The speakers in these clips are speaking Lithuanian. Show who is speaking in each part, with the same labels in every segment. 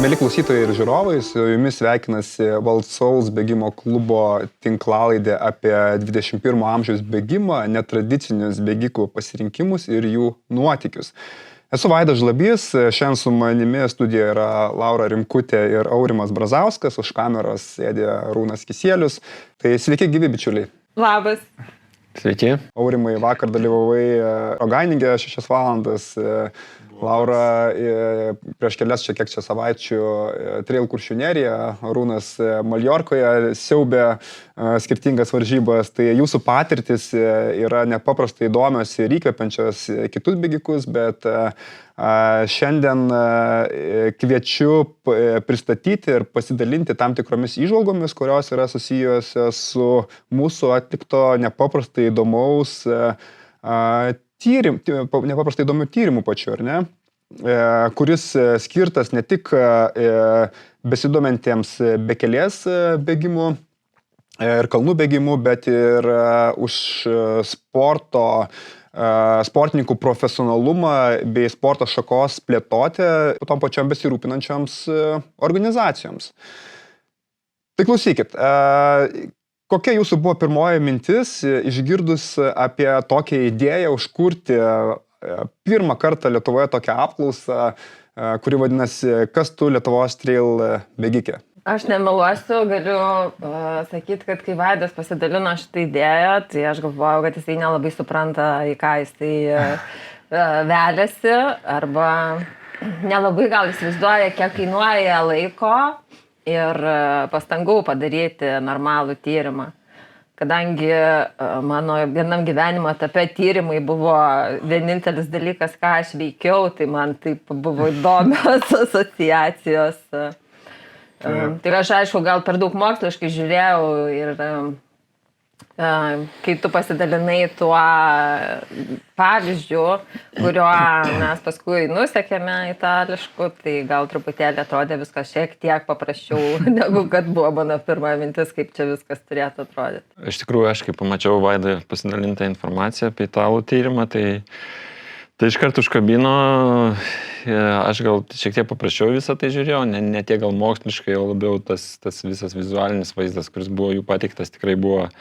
Speaker 1: Mėly klausytojai ir žiūrovai, su jumis sveikinasi Wild Souls bėgimo klubo tinklalaidė apie 21 amžiaus bėgimą, netradicinius bėgikų pasirinkimus ir jų nuotykius. Esu Vaidas Žlabys, šiandien su manimi studijoje yra Laura Rimkutė ir Aurimas Brazauskas, už kameros sėdė Arūnas Kisielius. Tai sveiki gyvi bičiuliai.
Speaker 2: Labas.
Speaker 3: Sveiki.
Speaker 1: Aurimai, vakar dalyvavai Rogainingė 6 valandas. Laura prieš kelias kiek čia savaičių Trail Kuršių nerija, Arūnas Maljorkoje siaubė skirtingas varžybas. Tai jūsų patirtis yra nepaprastai įdomios ir įkvepiančios kitus bėgikus, bet šiandien kviečiu pristatyti ir pasidalinti tam tikromis įžvalgomis, kurios yra susijusios su mūsų atlikto nepaprastai įdomaus nepaprastai įdomių tyrimų pačiu, ar ne? Kuris skirtas ne tik besidomintiems bekelės bėgimų ir kalnų bėgimų, bet ir už sportininkų profesionalumą bei sporto šakos plėtotę tom pačiom besirūpinančioms organizacijoms. Tai klausykit, kokia jūsų buvo pirmoji mintis, išgirdus apie tokią idėją užkurti pirmą kartą Lietuvoje tokią apklausą, kuri vadinasi "Kas tu Lietuvos trail bėgikė"?
Speaker 2: Aš nemeluosiu, galiu sakyti, kad kai Vaidas pasidalino šitą idėją, tai aš galvojau, kad jisai nelabai supranta, į ką jisai veliasi, arba nelabai gal įsivaizduoja, kiek kainuoja laiko ir pastangų padaryti normalų tyrimą. Kadangi mano vienam gyvenimo etape tyrimai buvo vienintelis dalykas, ką aš veikiau, tai man taip buvo įdomios asociacijos. Tai aš, aišku, gal per daug moksliškai žiūrėjau ir kai tu pasidalinai tuo pavyzdžiu, kurio mes paskui nusekėme itališku, tai gal truputėlį atrodė viskas šiek tiek paprasčiau, negu kad buvo mano pirma mintis, kaip čia viskas turėtų atrodyti.
Speaker 3: Iš tikrųjų, aš kai pamačiau Vaidą pasidalintą informaciją apie italų tyrimą, tai iškart užkabino, aš gal šiek tiek paprasčiau visą tai žiūrėjau, ne tiek gal moksliškai, o labiau tas visas vizualinis vaizdas, kuris buvo jų pateiktas, tikrai buvo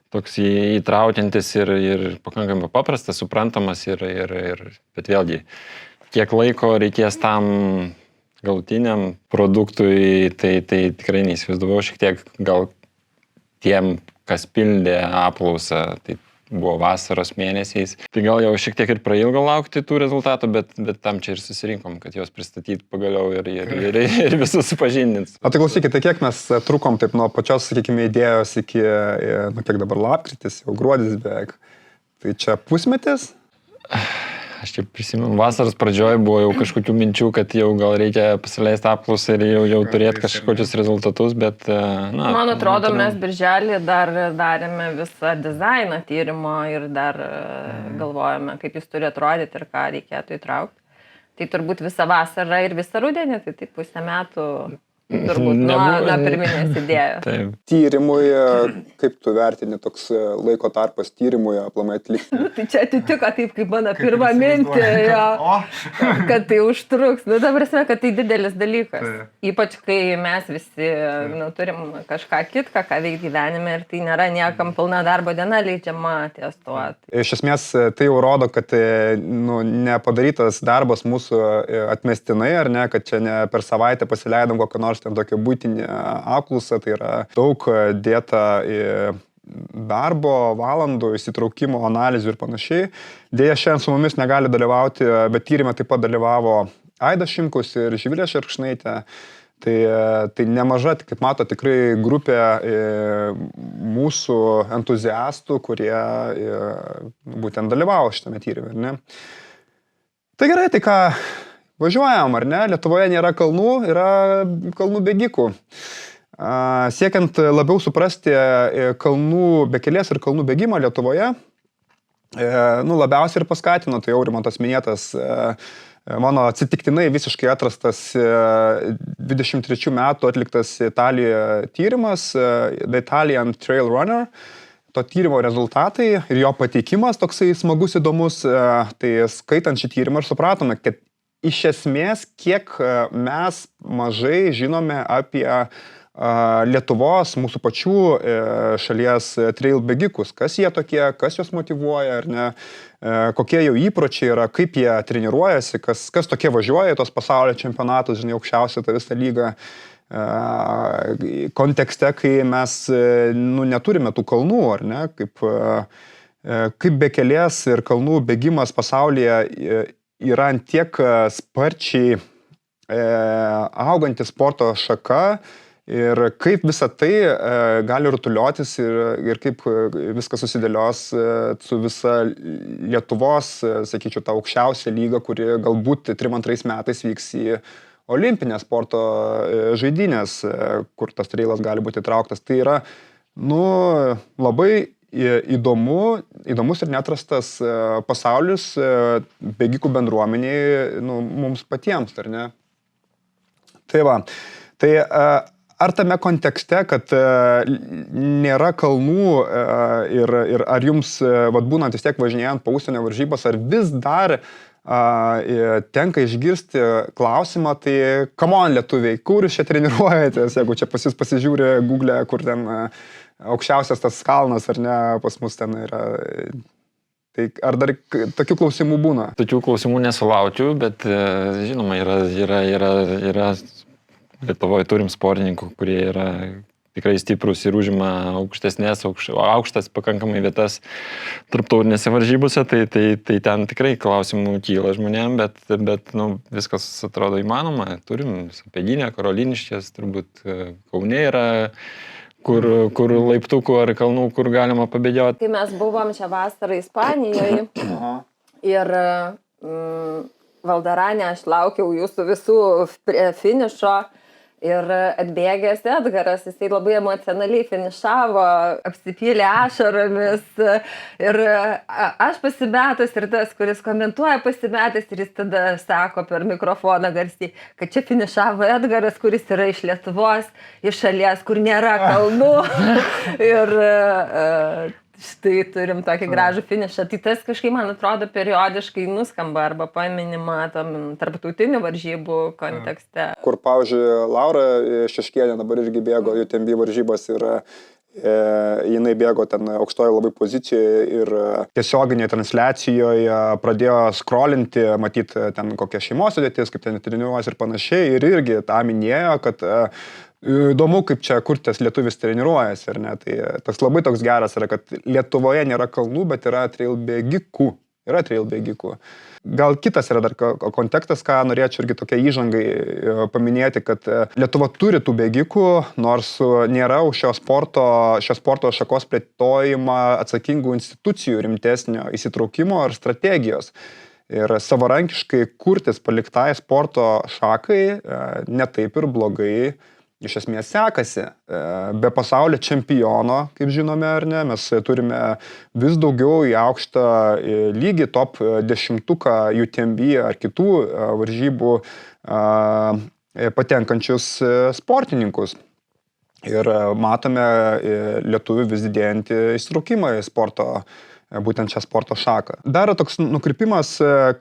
Speaker 3: toks įtraukiantis ir pakankamai paprastas, suprantamas, bet vėlgi, kiek laiko reikės tam galutiniam produktui, tai tikrai neįsivaizdavau, šiek tiek gal tiem, kas pildė apklausą, tai buvo vasaros mėnesiais. Tai gal jau šiek tiek ir prailgo laukti tų rezultatų, bet tam čia ir susirinkom, kad juos pristatyti pagaliau ir visus supažindins.
Speaker 1: O tai klausykite, tai kiek mes trukom taip nuo pačios, sakykime, idėjos iki, kiek dabar lapkritis, jau gruodis beveik. Tai čia pusmetis?
Speaker 3: Aš čia prisimenu, vasaros pradžioj buvo jau kažkokių minčių, kad jau gal reikia pasileisti apklausą ir jau turėti kažkokius rezultatus, bet...
Speaker 2: Man atrodo, mes birželį dar darėme visą dizainą tyrimo ir dar galvojame, kaip jis turi atrodyti ir ką reikėtų įtraukti. Tai turbūt visą vasarą ir visą rudenį, tai taip pusę metų... Turbūt nuo pirminės idėjos.
Speaker 1: Tyrimui, kaip tu vertini toks laiko tarpas tyrimui aplamai atlikti?
Speaker 2: Tai čia atitiko taip, kaip mano pirma mintė, kad tai užtruks. Ta prasme, kad tai didelis dalykas. Ypač, kai mes visi turim kažką kitką, ką veikti gyvenime ir tai nėra niekam pilna darbo diena leidžiama ties tuo.
Speaker 1: Iš esmės, tai jau rodo, kad nepadarytas darbas mūsų atmestinai, ar ne, kad čia ne per savaitę pasileidom kokią nors ten tokia būtinė apklausa, tai yra daug dėta į darbo, valandų, įsitraukimo, analizių ir panašiai. Deja, šiandien su mumis negali dalyvauti, bet tyrime taip pat dalyvavo Aidas Šimkus ir Živilė Šerkšnaitė. Tai nemaža, kaip mato, tikrai grupė mūsų entuziastų, kurie būtent dalyvavo šitame tyrime, ne? Tai gerai, tai ką... Važiuojam, ar ne? Lietuvoje nėra kalnų, yra kalnų bėgikų. Siekiant labiau suprasti kalnų bekelės ir kalnų bėgimą Lietuvoje, labiausiai ir paskatino, tai Aurimantas minėtas, mano atsitiktinai visiškai atrastas 23 metų atliktas Italijoje tyrimas, The Italian Trail Runner. To tyrimo rezultatai ir jo pateikimas toksai smagus, įdomus, tai skaitant šį tyrimą ir supratome, kad iš esmės, kiek mes mažai žinome apie Lietuvos, mūsų pačių šalies trail bėgikus, kas jie tokie, kas juos motyvuoja, ar ne, kokie jau įpročiai yra, kaip jie treniruojasi, kas tokie važiuoja į tos pasaulio čempionatus, žinai, aukščiausią tą visą lygą. Kontekste, kai mes neturime tų kalnų, ar ne, kaip bekelės ir kalnų bėgimas pasaulyje yra ant tiek sparčiai auganti sporto šaka ir kaip visa tai gali rutuliotis ir kaip viskas susidėlios su visa Lietuvos, sakyčiau, ta aukščiausia lyga, kuri galbūt 3-2 metais vyks į olimpinės sporto žaidynės, kur tas trailas gali būti įtrauktas. Tai yra, labai įdomus ir neatrastas pasaulis bėgikų bendruomeniai, mums patiems, ar ne? Tai va, tai ar tame kontekste, kad nėra kalnų ir ar jums, būnant vis tiek važinėjant po užsienio varžybas, ar vis dar tenka išgirsti klausimą, tai come on lietuviai, kur jūs čia treniruojatės, jeigu čia pas jūs pasižiūri Google, kur ten aukščiausias tas kalnas, ar ne, pas mus ten yra. Tai ar dar tokių klausimų būna?
Speaker 3: Tokių klausimų nesulaukiu, bet žinoma, yra Lietuvoje turim sportininkų, kurie yra tikrai stiprus ir užima aukštas pakankamai vietas tarptautinėse varžybose, tai ten tikrai klausimų kyla žmonėm, bet viskas atrodo įmanoma. Turim Sapieginę, Karoliniškės, turbūt Kaune yra, kur laiptukų ar kalnų, kur galima pabėgioti.
Speaker 2: Kai mes buvom šią vasarą Ispanijoje ir Valdarane aš laukiau jūsų visų finišo. Ir atbėgęs Edgaras, jisai labai emocionaliai finišavo, apsipylė ašaromis ir aš pasimetus ir tas, kuris komentuoja pasimetus ir jis tada sako per mikrofoną garsiai, kad čia finišavo Edgaras, kuris yra iš Lietuvos, iš šalies, kur nėra kalnų ir štai turim tokį gražų finišą. Tai tas kažkaip, man atrodo, periodiškai nuskamba arba paminima tam tarptautinių varžybų kontekste.
Speaker 1: Kur, pavyzdžiui, Laura Šeškienė dabar irgi bėgo UTMB varžybas ir jinai bėgo ten aukštoje labai pozicijoje ir tiesioginėje transliacijoje pradėjo scrollinti, matyti ten kokią šeimos sudėtis, kaip ten treniruojas ir panašiai. Ir irgi tą minėjo, kad įdomu, kaip čia kur tas lietuvis treniruojasi, ar ne? Tai tas labai toks geras yra, kad Lietuvoje nėra kalnų, bet yra trail bėgikų. Gal kitas yra dar kontekstas, ką norėčiau irgi tokia įžangai paminėti, kad Lietuva turi tų bėgikų, nors nėra už šios sporto šakos plėtojimą atsakingų institucijų rimtesnio įsitraukimo ar strategijos. Ir savarankiškai kurtis paliktai sporto šakai netaip ir blogai iš esmės sekasi. Be pasaulio čempiono, kaip žinome, ar ne, mes turime vis daugiau į aukštą lygį top 10 UTMB ar kitų varžybų patenkančius sportininkus. Ir matome lietuvių vis didėjantį įsitraukimą į būtent šią sporto šaką. Dar toks nukrypimas,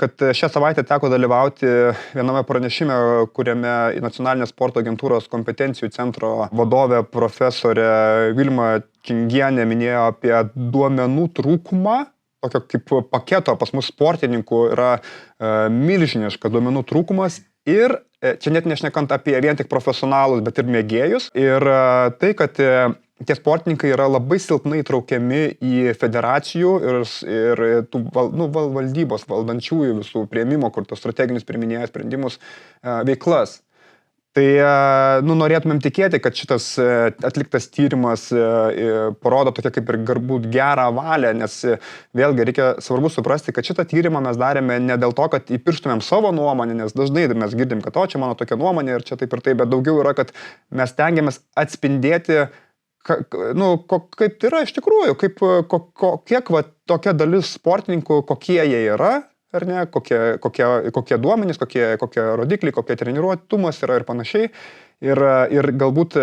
Speaker 1: kad šią savaitę teko dalyvauti viename pranešime, kuriame į Nacionalinės sporto agentūros kompetencijų centro vadovė profesorė Vilma Čingienė minėjo apie duomenų trūkumą. Tokio kaip paketo pas mus sportininkų yra milžiniškas duomenų trūkumas ir čia net nešnekant apie vien tik profesionalus, bet ir mėgėjus. Ir tai, kad tie sportininkai yra labai silpnai traukiami į federacijų ir tų valdybos, valdančiųjų visų priėmimo, kur tos strateginius priiminėja sprendimus veiklas. Tai norėtumėm tikėti, kad šitas atliktas tyrimas parodo tokia kaip ir galbūt gerą valią, nes vėlgi reikia svarbu suprasti, kad šitą tyrimą mes darėme ne dėl to, kad įpirštumėm savo nuomonę, nes dažnai mes girdim, kad čia mano tokia nuomonė ir čia taip ir taip, bet daugiau yra, kad mes tengiamės atspindėti kaip yra iš tikrųjų, kiek tokia dalis sportininkų, kokie jie yra, ar ne, kokie duomenys, kokie rodikliai, kokie treniruotumas yra ir panašiai. ir galbūt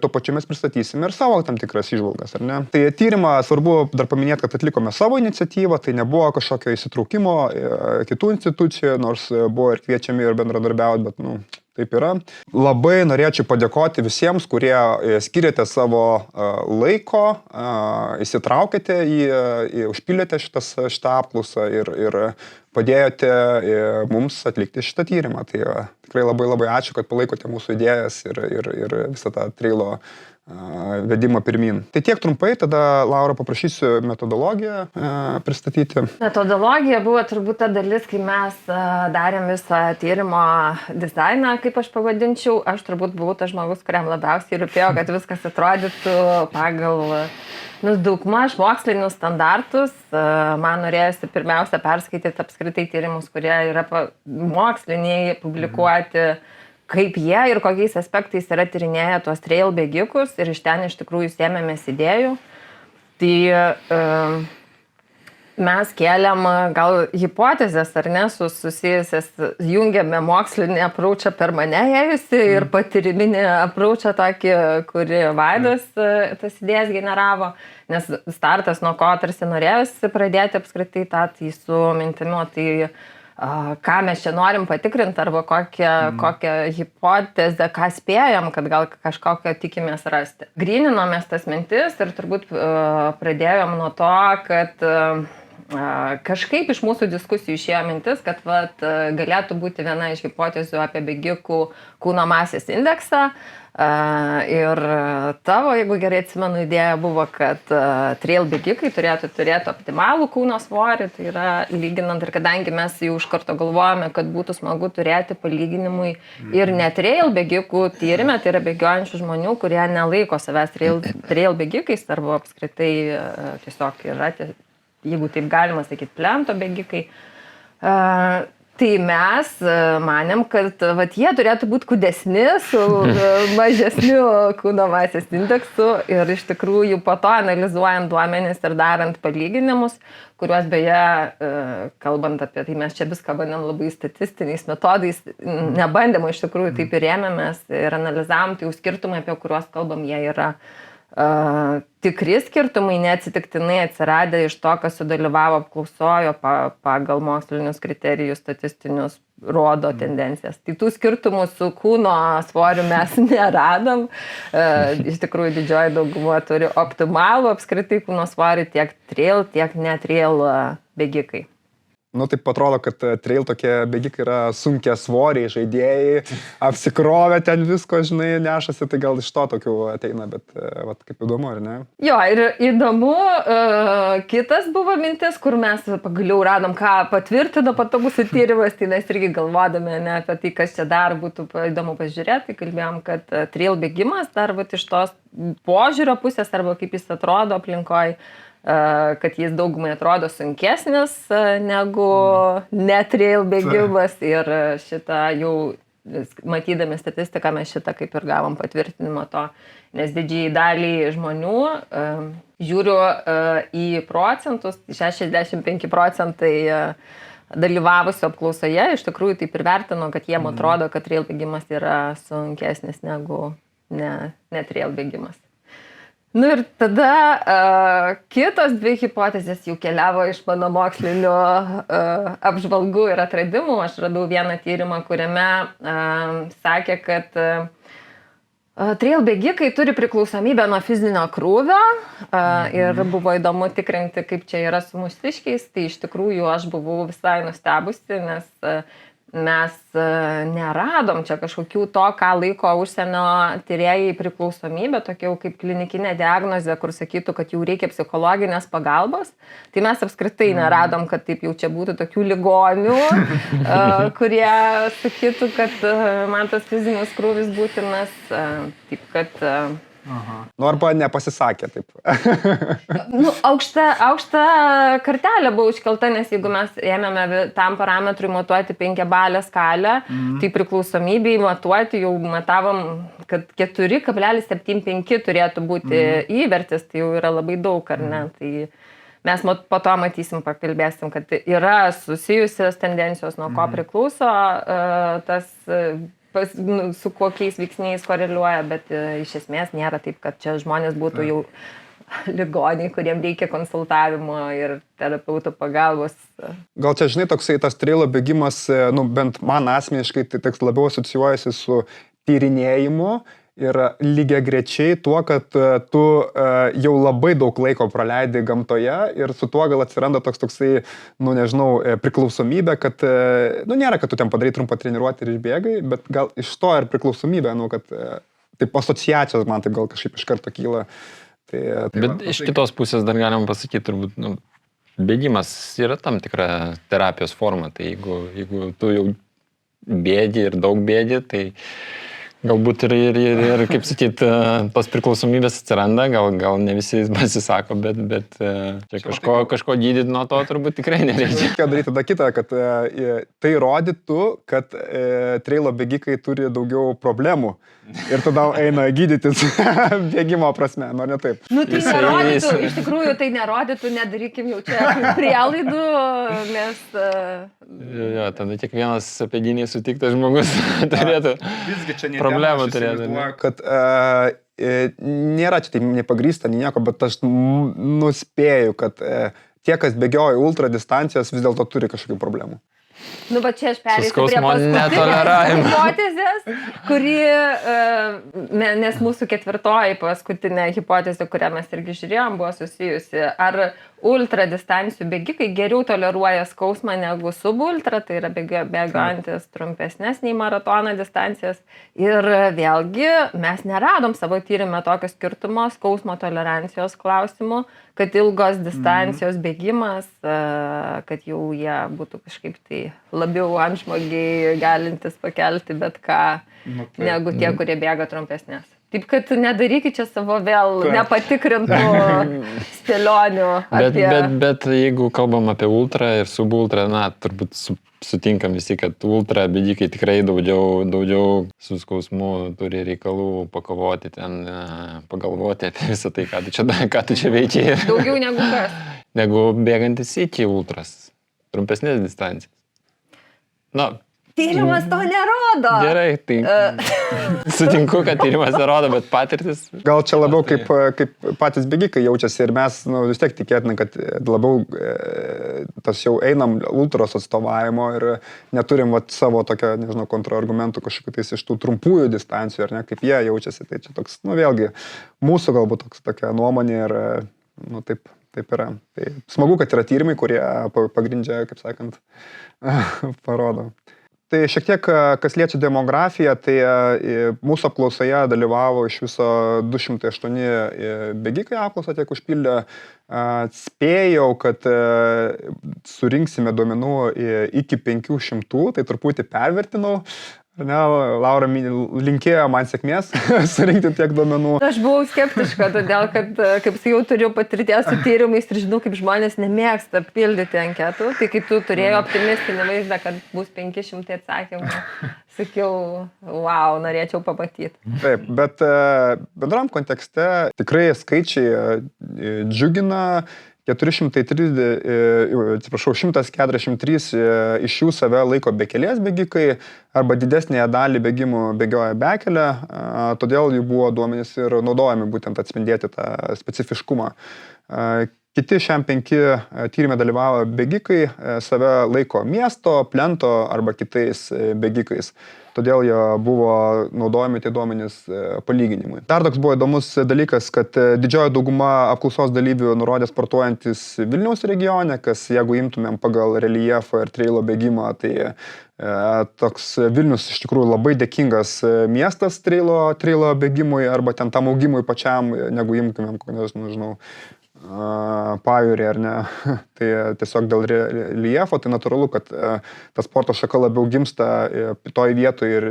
Speaker 1: tuo pačiu mes pristatysime ir savo tam tikras įžvalgas, ar ne? Tai tyrimą svarbu dar paminėti, kad atlikome savo iniciatyvą, tai nebuvo kažkokio įsitraukimo kitų institucijų, nors buvo ir kviečiami ir bendradarbiauti, bet, taip yra. Labai norėčiau padėkoti visiems, kurie skiriate savo laiko, įsitraukėte užpildėte šitą apklausą ir padėjote mums atlikti šitą tyrimą. Tai tikrai labai labai ačiū, kad palaikote mūsų idėjas ir visą tą trailo vedimą pirmin. Tai tiek trumpai, tada Laura paprašysiu metodologiją pristatyti.
Speaker 2: Metodologija buvo turbūt ta dalis, kai mes darėm visą tyrimo dizainą, kaip aš pavadinčiau. Aš turbūt buvau tas žmogus, kuriam labiausiai rūpėjo, kad viskas atrodytų pagal daugmaž mokslinius standartus. Man norėjosi pirmiausia perskaityti apskritai tyrimus, kurie yra moksliniai, publikuoti, kaip jie ir kokiais aspektais yra tyrinėję tuos trail bėgikus ir iš ten iš tikrųjų sėmėmės idėjų. Tai mes kėlėm gal hipotezės, ar ne, susijusias, jungiame mokslinį approachą per mane ėjusi ir patyriminį approachą tokį, kurį Vaidas tas idėjas generavo, nes startas nuo ko tarsi norėjusi pradėti apskritai tai su mintimi, tai ką mes čia norim patikrinti arba kokią hipotezę, ką spėjam, kad gal kažkokią tikimės rasti. Gryninomės tas mintis ir turbūt pradėjom nuo to, kad kažkaip iš mūsų diskusijų išėjo mintis, kad galėtų būti viena iš hipotezių apie bėgikų kūno masės indeksą. Ir tavo, jeigu gerai atsimenu, idėja buvo, kad trail bėgikai turėtų turėti optimalų kūno svorį, tai yra lyginant, ir kadangi mes jau iš karto galvojame, kad būtų smagu turėti palyginimui ir ne trail bėgikų tyrime, tai yra bėgiojančių žmonių, kurie nelaiko savęs trail bėgikais arba apskritai tiesiog yra, jeigu taip galima sakyti, plento bėgikai. Tai mes manėm, kad jie turėtų būti kūdesni su mažesniu kūno masės indeksu ir iš tikrųjų po to analizuojant duomenis ir darant palyginimus, kuriuos beje, kalbant apie tai, mes čia viską bandėm labai statistiniais metodais, nebandėm iš tikrųjų taip ir ėmėmės ir analizavom, tai jau skirtumai, apie kuriuos kalbam, jie yra tikri skirtumai, neatsitiktinai atsiradę iš to, kas sudalyvavo apklausojo pagal mokslinius kriterijus statistinius rodo tendencijas. Tai tų skirtumų su kūno svoriu mes neradom. Iš tikrųjų didžioji dauguma turi optimalų apskritai kūno svorį tiek trail, tiek ne trail bėgikai.
Speaker 1: Taip atrodo, kad trail tokie bėgikai yra sunkia svoriai, žaidėjai, apsikrovę ten visko, žinai, nešasi, tai gal iš to tokių ateina, bet kaip įdomu, ar ne?
Speaker 2: Jo, ir įdomu, kitas buvo mintis, kur mes pagaliau radom, ką patvirtino patogus tyrimas, tai mes irgi galvodami apie tai, kas čia dar būtų įdomu pažiūrėti, tai kalbėjom, kad trail bėgimas dar iš tos požiūrio pusės arba kaip jis atrodo aplinkoje, kad jis daugumai atrodo sunkesnis negu netrail bėgimas ir šitą jau matydami statistiką mes šitą kaip ir gavom patvirtinimo to, nes didžiai daliai žmonių žiūriu į procentus, 65% dalyvavusių apklausoje iš tikrųjų taip ir vertino, kad jiem atrodo, kad trail bėgimas yra sunkesnis negu netrail bėgimas. Ir tada kitos dvi hipotezės jau keliavo iš mano mokslinių apžvalgų ir atradimų. Aš radau vieną tyrimą, kuriame sakė, kad trail bėgikai turi priklausomybę nuo fizinio krūvio ir buvo įdomu tikrinti, kaip čia yra su mūsiškiais. Tai iš tikrųjų aš buvau visai nustebusi, nes mes neradom čia kažkokių to, ką laiko užsienio tyrėjai priklausomybę, tokia jau kaip klinikinė diagnozė, kur sakytų, kad jau reikia psichologinės pagalbos. Tai mes apskritai neradom, kad taip jau čia būtų tokių ligonių, kurie sakytų, kad man tas fizinis krūvis būtinas. Taip, kad
Speaker 1: Arba nepasisakė taip.
Speaker 2: Aukšta kartelė buvo iškelta, nes jeigu mes ėmėme tam parametrui matuoti 5-balę skalę, tai priklausomybei matuoti jau matavom, kad 4,75 turėtų būti įvertis, tai jau yra labai daug, ar ne? Tai mes po to matysim, pakalbėsim, kad yra susijusios tendencijos, nuo ko priklauso tas su kokiais veiksniais koreliuoja, bet iš esmės nėra taip, kad čia žmonės būtų jau ligoniai, kuriem reikia konsultavimo ir terapeuto pagalbos.
Speaker 1: Gal čia, žinai, toksai tas trailo bėgimas, nu, bent man asmeniškai tai toks labiau asocijuojasi su tyrinėjimu ir lygiai grečiai tuo, kad tu jau labai daug laiko praleidi gamtoje ir su tuo gal atsiranda toksai, nu nežinau, priklausomybė, kad, nu nėra, kad tu ten padarai trumpą treniruotę ir išbėgai, bet gal iš to ir priklausomybė, nu, kad taip asociacijos man taip gal kažkaip iš karto kyla. Tai
Speaker 3: bet iš kitos pusės dar galim pasakyti, turbūt, nu, bėgimas yra tam tikra terapijos forma, tai jeigu tu jau bėgi ir daug bėgi, tai galbūt ir kaip sakyt, tos priklausomybės atsiranda, gal ne visi pasisako, bet čia kažko gydyti nuo to turbūt tikrai nereikia.
Speaker 1: Reikia daryti tada kitą, kad tai rodytų, kad trailo bėgikai turi daugiau problemų ir tada eina gydytis bėgimo prasme, nu ne taip.
Speaker 2: Nu tai nerodytų, iš tikrųjų tai nerodytų, nedarykim jau čia prielaidų, nes...
Speaker 3: Jo, tada kiekvienas apėdiniai sutiktas žmogus turėtų problemų turėtų.
Speaker 1: Kad nėra čia taip nepagrysta, nieko, bet aš nuspėju, kad tie, kas bėgioja ultra distancijos, vis dėlto turi kažkokių problemų.
Speaker 2: Nu, va čia aš perėsiu prie paskutinės hipotezės, kuri, nes mūsų ketvirtoji paskutinė hipotezė, kurią mes irgi žiūrėjom, buvo susijusi, ar ultra distancijų bėgikai geriau toleruoja skausmą negu subultra, tai yra bėgantis trumpesnės nei maratono distancijas. Ir vėlgi mes neradom savo tyrime tokio skirtumo skausmo tolerancijos klausimų, kad ilgos distancijos bėgimas, kad jau jie būtų kažkaip tai labiau antžmogiai galintis pakelti bet ką, negu tie, kurie bėga trumpesnės. Taip, kad nedarykit čia savo vėl nepatikrintų spėlionių apie...
Speaker 3: Bet jeigu kalbam apie ultra ir subultra, na, turbūt sutinkam visi, kad ultra bėgikai tikrai daugiau su skausmu turi reikalų pakovoti ten, pagalvoti apie visą tai, ką tu čia veikiai.
Speaker 2: Daugiau negu kas?
Speaker 3: Negu bėgantis iki ultras, trumpesnės distancijas. Na,
Speaker 2: tyrimas to nerodo.
Speaker 3: Gerai, tai sutinku, kad tyrimas nerodo, bet patirtis...
Speaker 1: Gal čia labiau kaip patys bėgikai jaučiasi ir mes vis tiek tikėtina, kad labiau tas jau einam ultros atstovavimo ir neturim savo tokio, nežinau, kontraargumentų kažkokių tais iš tų trumpųjų distancijų, ar ne, kaip jie jaučiasi. Tai čia toks, nu vėlgi, mūsų galbūt tokia nuomonė ir, nu taip yra. Tai smagu, kad yra tyrimai, kurie pagrindžia, kaip sakant, parodo. Tai šiek tiek, kas liečia demografiją, tai mūsų apklausoje dalyvavo iš viso 208 bėgikai apklausą tiek užpildė. Spėjau, kad surinksime duomenų iki 500, tai truputį pervertinau. Ne, Laura linkėjo man sėkmės surinkti tiek duomenų.
Speaker 2: Aš buvau skeptiška, todėl kad, kaip jau turiu patirties su tyrimais ir žinau, kaip žmonės nemėgsta pildyti anketų, tai kai tu turėjai optimistinį vaizdą, kad bus 500 atsakymų, sakiau, wow, norėčiau pamatyti. Taip,
Speaker 1: bet bendram kontekste tikrai skaičiai džiugina. 143 iš jų save laiko bekelės bėgikai arba didesnėje dalį bėgimų bėgioja bekelę, todėl jų buvo duomenys ir naudojami būtent atspindėti tą specifiškumą. Kiti šiam 5 tyrimė dalyvavo bėgikai save laiko miesto, plento arba kitais bėgikais. Todėl jie buvo naudojami tie duomenys palyginimui. Dar toks buvo įdomus dalykas, kad didžioji dauguma apklausos dalyvių nurodė sportuojantis Vilniaus regione, kas jeigu imtumėm pagal reljefą ir trailo bėgimą, tai toks Vilnius iš tikrųjų labai dėkingas miestas trailo bėgimui arba ten tam augimui pačiam, negu imtumėm, nežinau, pajūrį ar ne. Tai tiesiog dėl reljefo, tai natūralu, kad ta sporto šaka labiau gimsta toj vietoje ir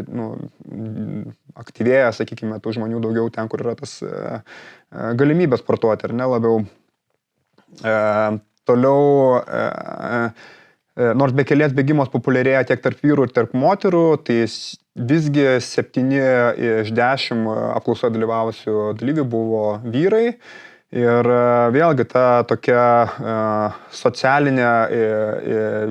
Speaker 1: aktyvėja, sakykime, tų žmonių daugiau ten, kur yra tas galimybė sportuoti, ar ne, labiau. Toliau, nors bekelės bėgimas populiarėja tiek tarp vyrų ir tarp moterų, tai visgi 7 iš 10 apklausoje dalyvavusių dalyvių buvo vyrai. Ir vėlgi ta tokia socialinė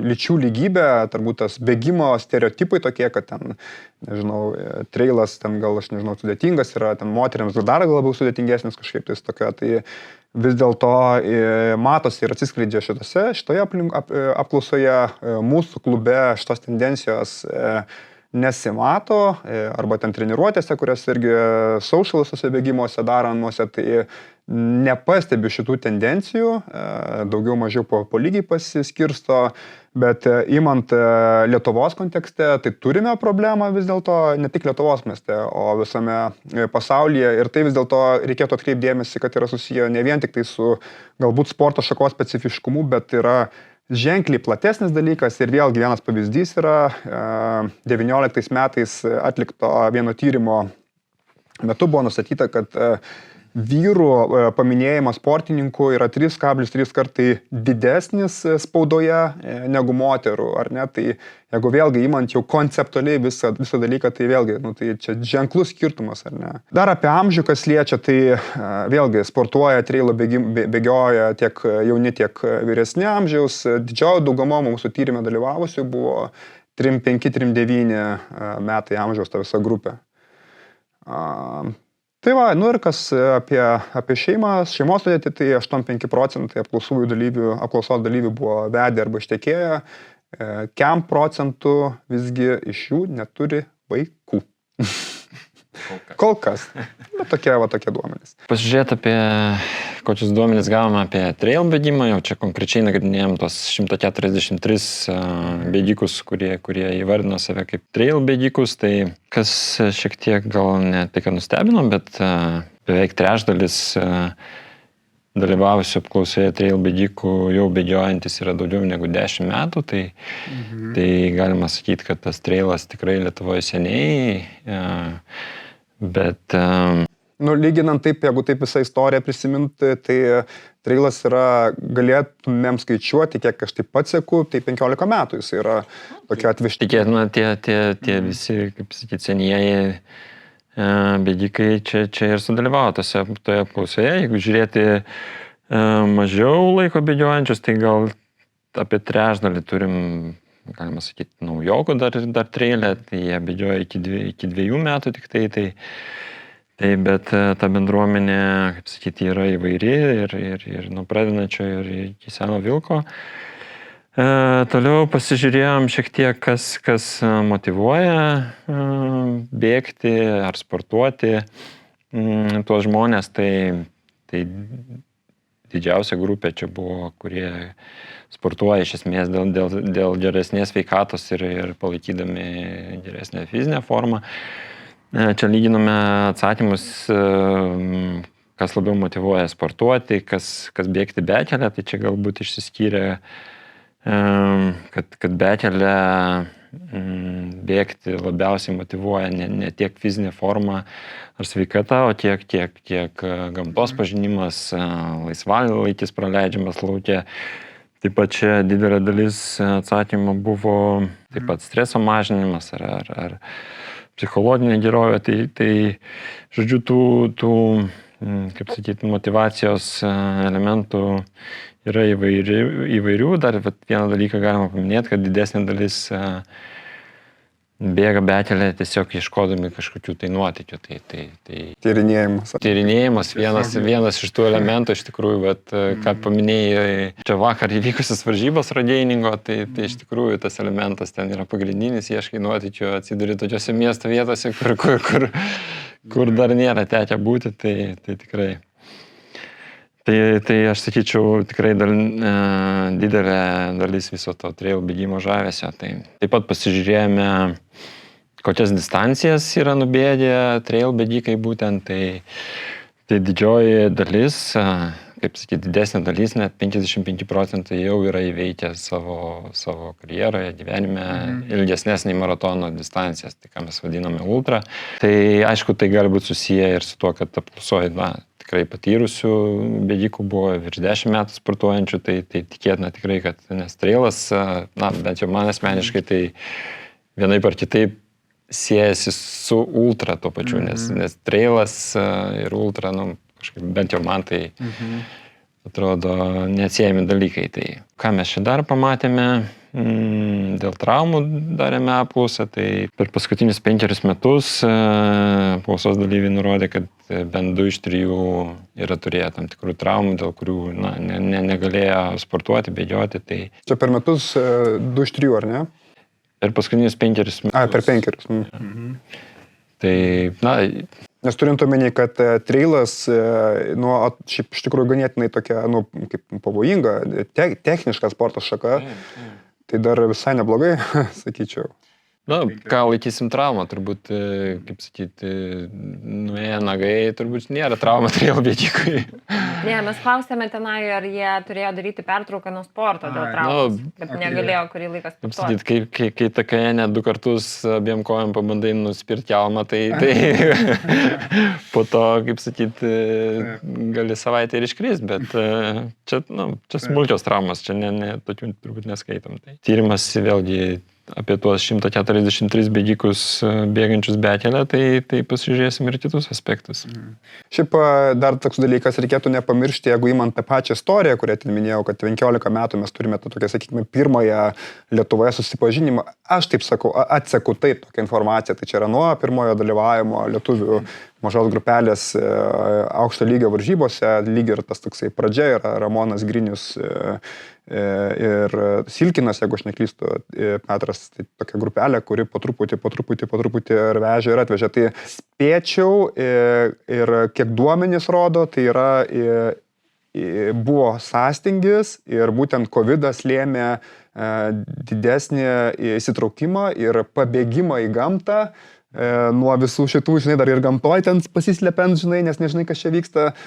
Speaker 1: lyčių lygybė, turbūt tas bėgimo stereotipai tokie, kad ten, nežinau, trailas ten gal, aš nežinau, sudėtingas yra, ten moteriams dar labiau sudėtingesnis kažkaip tais tokia, tai vis dėlto matosi ir atsiskleidžia šitoje apklausoje, mūsų klube šitos tendencijos nesimato, arba ten treniruotėse, kurias irgi socialuose bėgimuose daromuose, tai nepastebiu šitų tendencijų, daugiau mažiau po lygiai pasiskirsto, bet imant Lietuvos kontekste, tai turime problemą vis dėlto, ne tik Lietuvos mieste, o visame pasaulyje, ir tai vis dėlto reikėtų atkreipdėmėsi, kad yra susiję ne vien tik tai su galbūt sporto šakos specifiškumu, bet yra ženkliai platesnis dalykas. Ir vėlgi vienas pavyzdys yra 19 metais atlikto vieno tyrimo metu buvo nustatyta, kad vyrų paminėjimas sportininkų yra 3,3 kartai didesnis spaudoje negu moterų, ar ne? Tai jeigu vėlgi imant jau konceptualiai visą dalyką, tai vėlgi, tai čia ženklus skirtumas, ar ne? Dar apie amžių, kas liečia, tai vėlgi sportuoja, trailą bėgioja tiek jauni, tiek vyresni amžiaus. Didžioji dauguma mūsų tyrimė dalyvavusių buvo 35-39 metai amžiaus ta visa grupė. Tai va, ir kas apie šeimos sudėtį, tai 85% apklausos dalyvių buvo vedę arba ištekėję, kiam procentų visgi iš jų neturi vaikų. Kol kas. Bet tokie duomenys.
Speaker 3: Pasižiūrėti apie kokius duomenys gavome apie trail bėgimą, jau čia konkrečiai nagrinėjom tos 143 bėgikus, kurie įvardino save kaip trail bėgikus, tai kas šiek tiek gal ne tai, kad nustebino, bet beveik trečdalis dalyvavusių apklausoje trail bėgikų jau bėgiojantis yra daugiau negu 10 metų, tai galima sakyti, kad tas trailas tikrai Lietuvoje seniai, bet
Speaker 1: lyginant taip, jeigu taip visą istoriją prisiminti, tai trailas yra, galėtumėm skaičiuoti, kiek aš taip pats seku, tai 15 metų jis yra tokia atvežti.
Speaker 3: Tikėtina, tie visi, kaip sakyti, senieji bėgikai čia ir sudalyvavo toje apklausoje. Jeigu žiūrėti mažiau laiko bėgiojančius, tai gal apie trečdalį turim, galima sakyti, naujokų dar trailę, tai jie bėgioja iki 2 metų tik tai, bet ta bendruomenė, kaip sakyti, yra įvairi ir nuo pradedančio ir iki seno vilko. Toliau pasižiūrėjom šiek tiek, kas motyvuoja bėgti ar sportuoti tuos žmonės, tai didžiausia grupė čia buvo, kurie sportuoja iš esmės dėl geresnės sveikatos ir palaikydami geresnę fizinę formą. Čia lyginome atsakymus, kas labiau motyvuoja sportuoti, kas bėgti bekelę, tai čia galbūt išsiskyrė, kad bekelę bėgti labiausiai motyvuoja ne tiek fizinė forma ar sveikata, o tiek gamtos pažinimas, laisvalaikis praleidžiamas lauke. Taip pat čia didelė dalis atsakymų buvo taip pat streso mažinimas ar psichologinė gerovė. Tai žodžiu, tų kaip sakyti, motyvacijos elementų yra įvairių. Dar vieną dalyką galima paminėti, kad didesnė dalis bėga bekelę tiesiog ieškodami kažkokių tai nuotykių. Tyrinėjimas vienas iš tų elementų, iš tikrųjų, bet ką paminėjai, čia vakar įvykusios varžybos rodėjiningo, tai iš tikrųjų tas elementas ten yra pagrindinis, ieškai nuotykių, atsiduri tokiose miesto vietose, kur dar nėra tekę būti, tai tikrai. Tai aš sakyčiau, tikrai didelė dalis viso to trail bėgimo žavesio. Taip pat pasižiūrėjome, kokias distancijas yra nubėgę trail bėgikai būtent. Tai didžioji dalis, kaip sakyti, didesnė dalis, net 55% jau yra įveikę savo karjeroje, gyvenime ilgesnės nei maratono distancijas, tai ką mes vadiname ultra. Tai aišku, tai gali būti susiję ir su tuo, kad apklausoje, tikrai patyrusių bėgikų buvo virš 10 metų sportuojančių, tai tikėtina tikrai, kad nes trailas, bent jau man asmeniškai, tai vienaip ar kitaip siejasi su ultra tuo pačiu, nes trailas ir ultra, kažkaip bent jau man tai atrodo neatsiejami dalykai. Tai ką mes čia dar pamatėme, dėl traumų darėme apklausą, tai per paskutinius 5 metus apklausos dalyviai nurodė, kad bent 2 iš 3 yra turėję tam tikrų traumų, dėl kurių negalėjo sportuoti, bėgioti. Tai...
Speaker 1: Čia per metus 2 iš 3, ar ne?
Speaker 3: Per paskutinius 5 metus.
Speaker 1: Per 5.
Speaker 3: Tai,
Speaker 1: Nes turint omeny, kad trailas, šiaip iš tikrųjų ganėtinai tokia, kaip pavojinga, techniška sporto šaka, tai dar visai neblogai, sakyčiau.
Speaker 3: Ką laikysim traumą, turbūt, kaip sakyti, nuėję nagai, turbūt nėra trauma trail bėgikui.
Speaker 2: Ne, mes klausėme tenai, ar jie turėjo daryti pertrauką nuo sporto dėl traumos, bet negalėjo kurį laiką sportuoti.
Speaker 3: Kai takajene 2 kartus abiem kojom pabandai nuspirti kelmą, tai po to, kaip sakyti, gali savaitę ir iškrist, bet čia smulkios traumos, čia tokių turbūt neskaitom. Tai tyrimas vėlgi apie tuos 143 bėgikus bėgančius bekelę, tai pasižiūrėsim ir kitus aspektus.
Speaker 1: Šiaip dar toks dalykas, reikėtų nepamiršti, jeigu įmant tą pačią istoriją, kurią ten minėjau, kad 15 metų mes turime tokią, sakykime, pirmąją Lietuvoje susipažinimą. Aš taip sakau, atseku taip tokią informaciją, tai čia yra nuo pirmojo dalyvavimo lietuvių mažos grupelės aukšto lygio varžybose, lygiai ir tas toksai pradžia yra Ramonas Grinius ir Silkinas, jeigu aš neklystu, Petras, tai tokia grupelė, kuri po truputį ir vežė ir atvežė. Tai spėčiau ir kiek duomenys rodo, tai yra buvo sąstingis ir būtent COVID-as lėmė didesnį įsitraukimą ir pabėgimą į gamtą. Nuo visų šitų, žinai, dar ir gamtoj ten pasislepiant, žinai, nes nežinai, kas čia vyksta,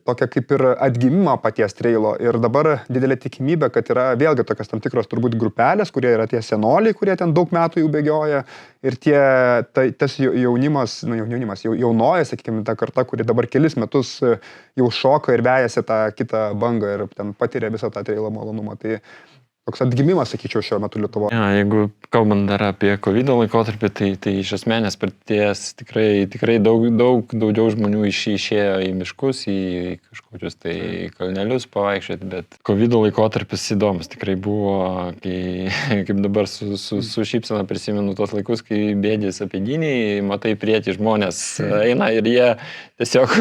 Speaker 1: tokia kaip ir atgimimą paties trailo. Ir dabar didelė tikimybė, kad yra vėlgi tokios tam tikros turbūt grupelės, kurie yra tie senoliai, kurie ten daug metų jau bėgioja. Ir tas jaunimas, jaunoji, sakykime, ta karta, kuri dabar kelis metus jau šoka ir vejasi tą kitą bangą ir ten patiria visą tą trailo malonumą. Tai toks atgimimas, sakyčiau, šiuo metu Lietuvoje.
Speaker 3: Jeigu kalbant dar apie COVID laikotarpį, tai iš asmenės patirties tikrai daugiau žmonių išėjo į miškus, į kažkokius tai kalnelius pavaikščioti, bet COVID laikotarpis įdomus tikrai buvo, kai, kaip dabar su šypsena prisimenu tos laikus, kai bėdės apėdiniai, matai prieki žmonės eina ir jie tiesiog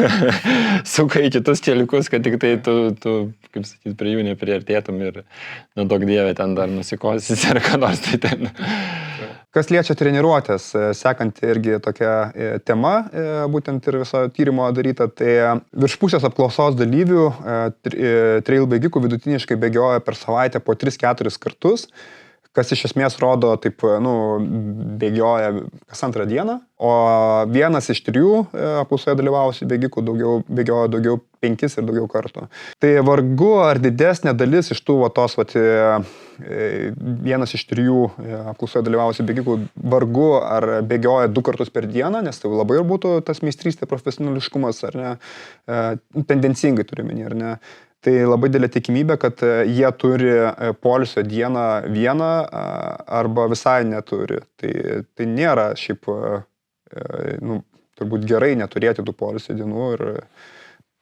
Speaker 3: suka į kitus keliukus, kad tik tai tu kaip sakyti, prie jų nepriartėtum ir nedaug dievė ten dar nusikosis ar ką nors tai ten.
Speaker 1: Kas liečia treniruotės, sekant irgi tokia tema, būtent ir viso tyrimo daryta, tai virš pusės apklausos dalyvių trail bėgikų vidutiniškai bėgioja per savaitę po 3-4 kartus, kas iš esmės rodo, taip, bėgioja kas 2 dieną, o 1 iš 3 apklausoje dalyvavusių bėgikų bėgioja daugiau 5 ir daugiau kartų. Tai vargu ar didesnė dalis iš tų 1 iš 3 apklausoje dalyvavusių bėgikų vargu ar bėgioja 2 kartus per dieną, nes tai labai ir būtų tas meistrystė, profesionališkumas, ar ne, tendencingai turime, ar ne. Tai labai didelė tikimybė, kad jie turi poilsio dieną vieną arba visai neturi. Tai nėra šiaip, turbūt gerai neturėti tų poilsio dienų ir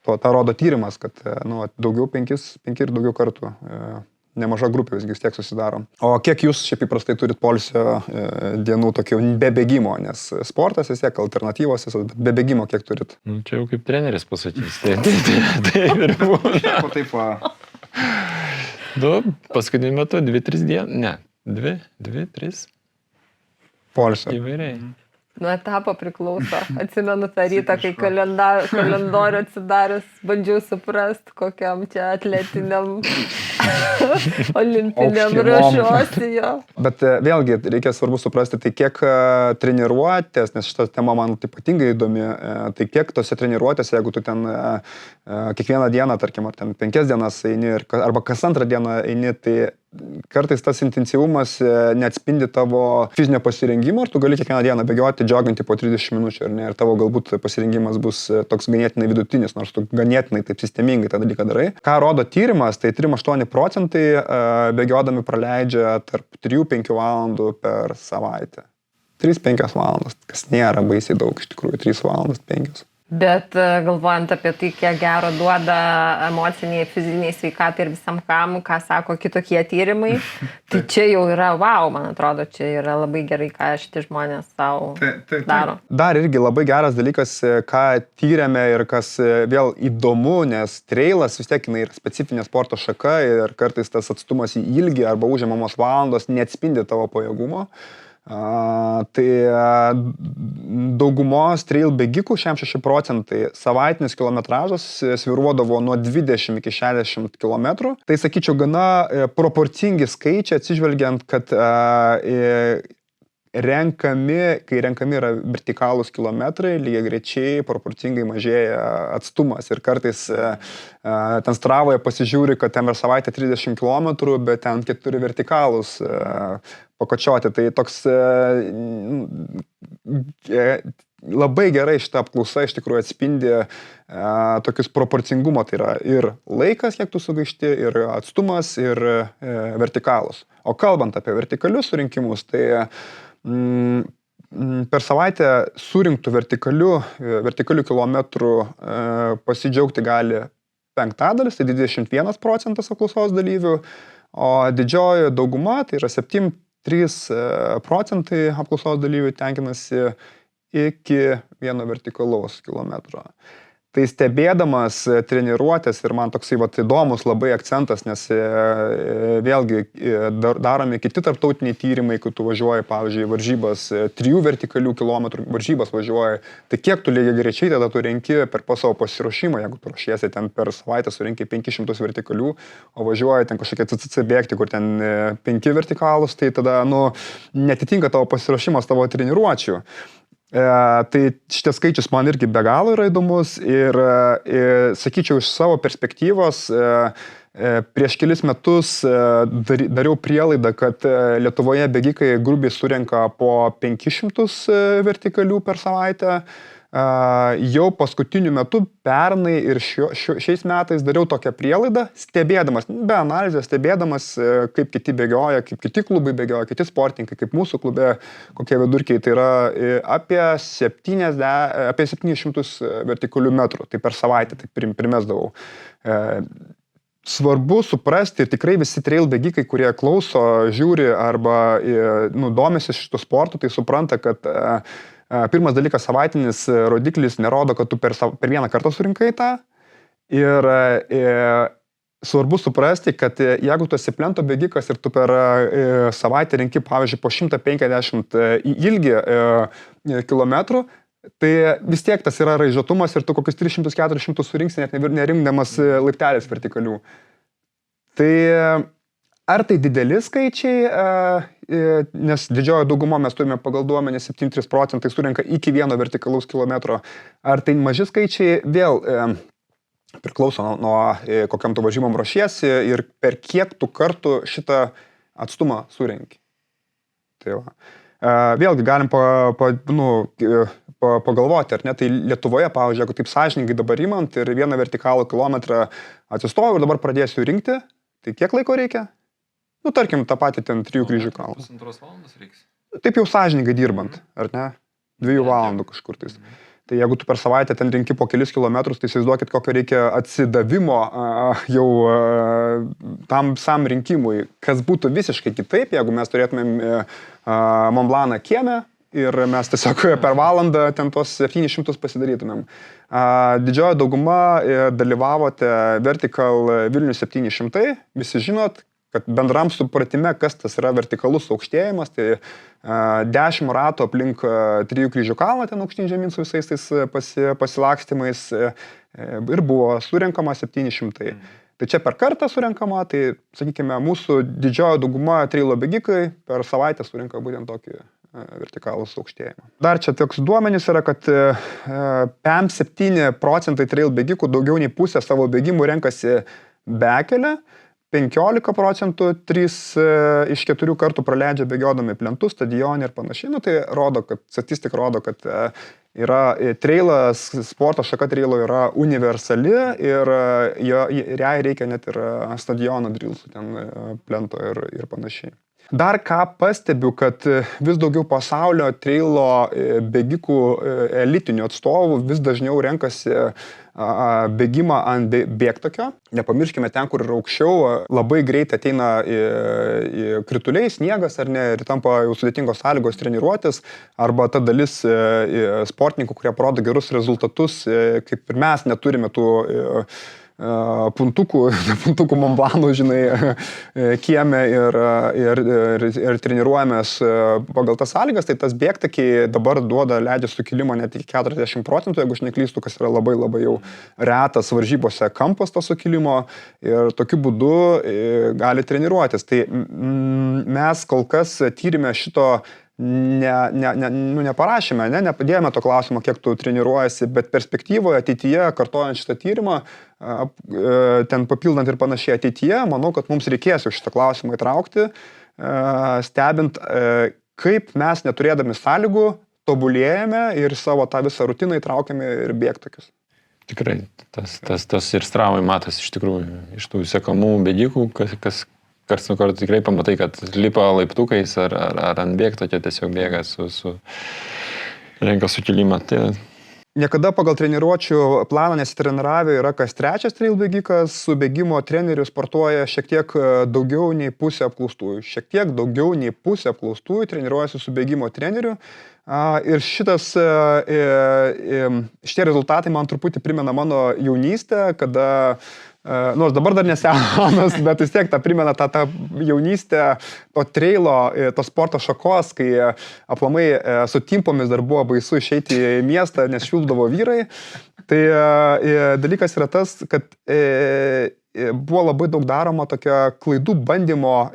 Speaker 1: tą rodo tyrimas, kad daugiau 5 ir daugiau kartų. Nemaža grupė vis tiek susidaro. O kiek jūs šiaip įprastai turit poilsio dienų tokių be bėgimo, nes sportas vis tiek alternatyvos, bet be bėgimo kiek turit?
Speaker 3: Čia jau kaip treneris pasakys. Tai ir būna.
Speaker 1: Taip.
Speaker 3: Paskutiniu metu 2-3 dienų, ne, 2-3.
Speaker 1: Poilsio.
Speaker 3: Įvairiai.
Speaker 2: Nuo etapo priklauso. Atsimenu tą rytą, kai kalendorių atsidarius, bandžiau suprast, kokiam čia atletiniam olimpiniam ruošiuosi jo.
Speaker 1: Bet vėlgi reikia svarbu suprasti, tai kiek treniruotės, nes šita tema man ypatingai įdomi, tai kiek tose treniruotėse, jeigu tu ten kiekvieną dieną, tarkim, ar ten 5 dienas eini, arba kas 2 dieną eini, tai kartais tas intensyvumas neatspindi tavo fizinio pasirengimo ir tu gali kiekvieną dieną bėgioti, džoginti po 30 minučių, ar ne, ir tavo galbūt pasirengimas bus toks ganėtinai vidutinis, nors tu ganėtinai taip sistemingai tą dalyką darai. Ką rodo tyrimas, tai 3-8% bėgiodami praleidžia tarp 3-5 valandų per savaitę. 3-5 valandas, kas nėra baisiai daug, iš tikrųjų, 3 valandas 5.
Speaker 2: Bet galvojant apie tai, kiek gero duoda emociniai, fiziniai sveikatai ir visam kam, ką sako kitokie tyrimai, tai čia jau yra wow, man atrodo, čia yra labai gerai, ką šitie žmonės savo daro.
Speaker 1: Dar irgi labai geras dalykas, ką tyrėme ir kas vėl įdomu, nes trailas vis tiek yra specifinė sporto šaka ir kartais tas atstumas į ilgį arba užimamos valandos neatspindi tavo pajėgumo. Tai daugumos trail bėgikų, 66% savaitinis kilometražas sviruodavo nuo 20 iki 60 km. Tai sakyčiau gana proporcingi skaičiai atsižvelgiant, kad kai renkami yra vertikalūs kilometrai, lygiai grečiai proporcingai mažėja atstumas ir kartais ten Stravoje pasižiūri, kad ten per savaitę 30 km, bet ten 4 vertikalūs pakočioti. Tai toks labai gerai šitą apklausą iš tikrųjų atspindi tokius proporcingumo, tai yra ir laikas, kiek tu sugaišti, ir atstumas, ir vertikalus. O kalbant apie vertikalius surinkimus, tai per savaitę surinktų vertikalių kilometrų pasidžiaugti gali 5%, tai 21% apklausos dalyvių, o didžioji dauguma, tai yra 73% apklausos dalyvių tenkinasi iki 1 vertikalaus kilometro. Tai stebėdamas treniruotės ir man toksai įdomus labai akcentas, nes vėlgi daromi kiti tarptautiniai tyrimai, kai tu važiuoji, pavyzdžiui, varžybas 3 vertikalių kilometrų, varžybas važiuoji, tai kiek tu lygiai greičiai tada tu renki per savo pasiruošimą, jeigu tu ruošiesi ten per savaitę surenki 500 vertikalių, o važiuoji ten kažkokie CCC bėgti, kur ten 5 vertikalus, tai tada, netitinka tavo pasiruošimas tavo treniruočių. Tai šitas skaičius man irgi be galo yra įdomus ir sakyčiau, iš savo perspektyvos prieš kelis metus dariau prielaidą, kad Lietuvoje bėgikai grubiai surenka po 500 vertikalių per savaitę. Jau paskutiniu metu, pernai ir šiais metais dariau tokią prielaidą, stebėdamas, be analizės, stebėdamas, kaip kiti bėgioja, kaip kiti klubai bėgioja, kiti sportininkai, kaip mūsų klube, kokie vidurkiai, tai yra apie 700 vertikalių metrų, tai per savaitę tai primesdavau. Svarbu suprasti, tikrai visi trail bėgikai, kurie klauso, žiūri arba domisi šitų sportų, tai supranta, kad pirmas dalykas, savaitinis rodiklis nerodo, kad tu per vieną kartą surinkai tą. Ir svarbu suprasti, kad jeigu tu esi plento bėgikas ir tu per savaitę renki, pavyzdžiui, po 150 į ilgį kilometrų, tai vis tiek tas yra raižotumas ir tu kokius 300-400 surinksi, net nerinkdamas laiptelės vertikalių. Tai ar tai dideli skaičiai, nes didžioji dauguma mes turime pagal duomenį 73% surenka iki 1 vertikalaus kilometro. Ar tai maži skaičiai, vėl priklauso nuo kokiam tu varžybom ruošiesi ir per kiek tu kartų šitą atstumą surenki. Tai va. Vėlgi galim pagalvoti, ar ne, tai Lietuvoje, pavyzdžiui, jeigu taip sąžiningai dabar imant ir 1 vertikalų kilometrą atsistojau ir dabar pradėsiu rinkti, tai kiek laiko reikia? Tarkim, tą patį ten 3 kryžių kalną.
Speaker 3: 2,5 valandos reiks.
Speaker 1: Taip jau sąžiningai dirbant, ar ne? 2 valandų kažkur tais. Tai jeigu tu per savaitę ten renki po kelis kilometrus, tai įsivaizduokit, kokio reikia atsidavimo jau tam visam rinkimui, kas būtų visiškai kitaip, jeigu mes turėtumėm Mont Blancą kieme ir mes tiesiog per valandą ten tos 700 pasidarytumėm. Didžioji dauguma dalyvavote Vertical Vilnius 700, visi žinot, kad bendram supratime, kas tas yra vertikalus aukštėjimas, tai 10 ratų aplink 3 kryžių kalną ten aukštyn žemyn su visais tais pasilakstymais ir buvo surenkama 700. Tai čia per kartą surenkama, tai, sakykime, mūsų didžioji dauguma trailo bėgikai per savaitę surenka būtent tokį vertikalus aukštėjimą. Dar čia toks duomenys yra, kad 7% trail bėgikų daugiau nei pusę savo bėgimų renkasi bekelę, 15% 3 iš 4 kartų praleidžia bėgiodami plentu, stadionį ir panašiai. Tai rodo, kad statistika rodo, kad yra trailas, sporto šaka trailo yra universali ir jai reikia net ir stadiono drilsų, ten plento ir panašiai. Dar ką pastebiu, kad vis daugiau pasaulio trailo bėgikų elitinių atstovų vis dažniau renkasi bėgimą ant bėgtakio. Nepamirškime, ten, kur yra aukščiau, labai greit ateina krituliai, sniegas ar ne, ir tampa jau sudėtingos sąlygos treniruotis, arba ta dalis sportininkų, kurie parodo gerus rezultatus, kaip ir mes neturime tų puntukų Montblanų, žinai, kieme ir treniruojamės pagal tas sąlygas, tai tas bėgtakiai dabar leidžia sukilimą net iki 40%, jeigu aš neklystu, kas yra labai labai jau retas varžybose kampas to sukilimo, ir tokiu būdu gali treniruotis. Tai mes kol kas tyrime šito neparašėme, nepadėjome to klausimo, kiek tu treniruojasi, bet perspektyvoje ateityje, kartojant šitą tyrimą, ten papildant ir panašiai ateityje, manau, kad mums reikės jau šitą klausimą įtraukti, stebint, kaip mes neturėdami sąlygų tobulėjame ir savo tą visą rutiną įtraukiame ir bėgtakius.
Speaker 3: Tikrai, tas ir Stravoj matas iš tikrųjų, iš tų sekamų bėgikų, karts nuo karto tikrai pamatai, kad lipa laiptukais ar ant bėgtakio tiesiog bėga su renka sukilimą. Tai...
Speaker 1: Niekada pagal treniruočių planą nesitreniravę yra kas trečias trail bėgikas, su bėgimo treneriu sportuoja šiek tiek daugiau nei pusė apklaustųjų. Šiek tiek daugiau nei pusė apklaustųjų treniruojasi su bėgimo treneriu. Ir šitie rezultatai man truputį primena mano jaunystę, kada nors dabar dar nesenas, bet vis tiek primena tą jaunystę, to trailo, to sporto šakos, kai aplamai su timpomis dar buvo baisu išeiti į miestą, nes švildavo vyrai. Tai dalykas yra tas, kad buvo labai daug daroma tokia klaidų bandymo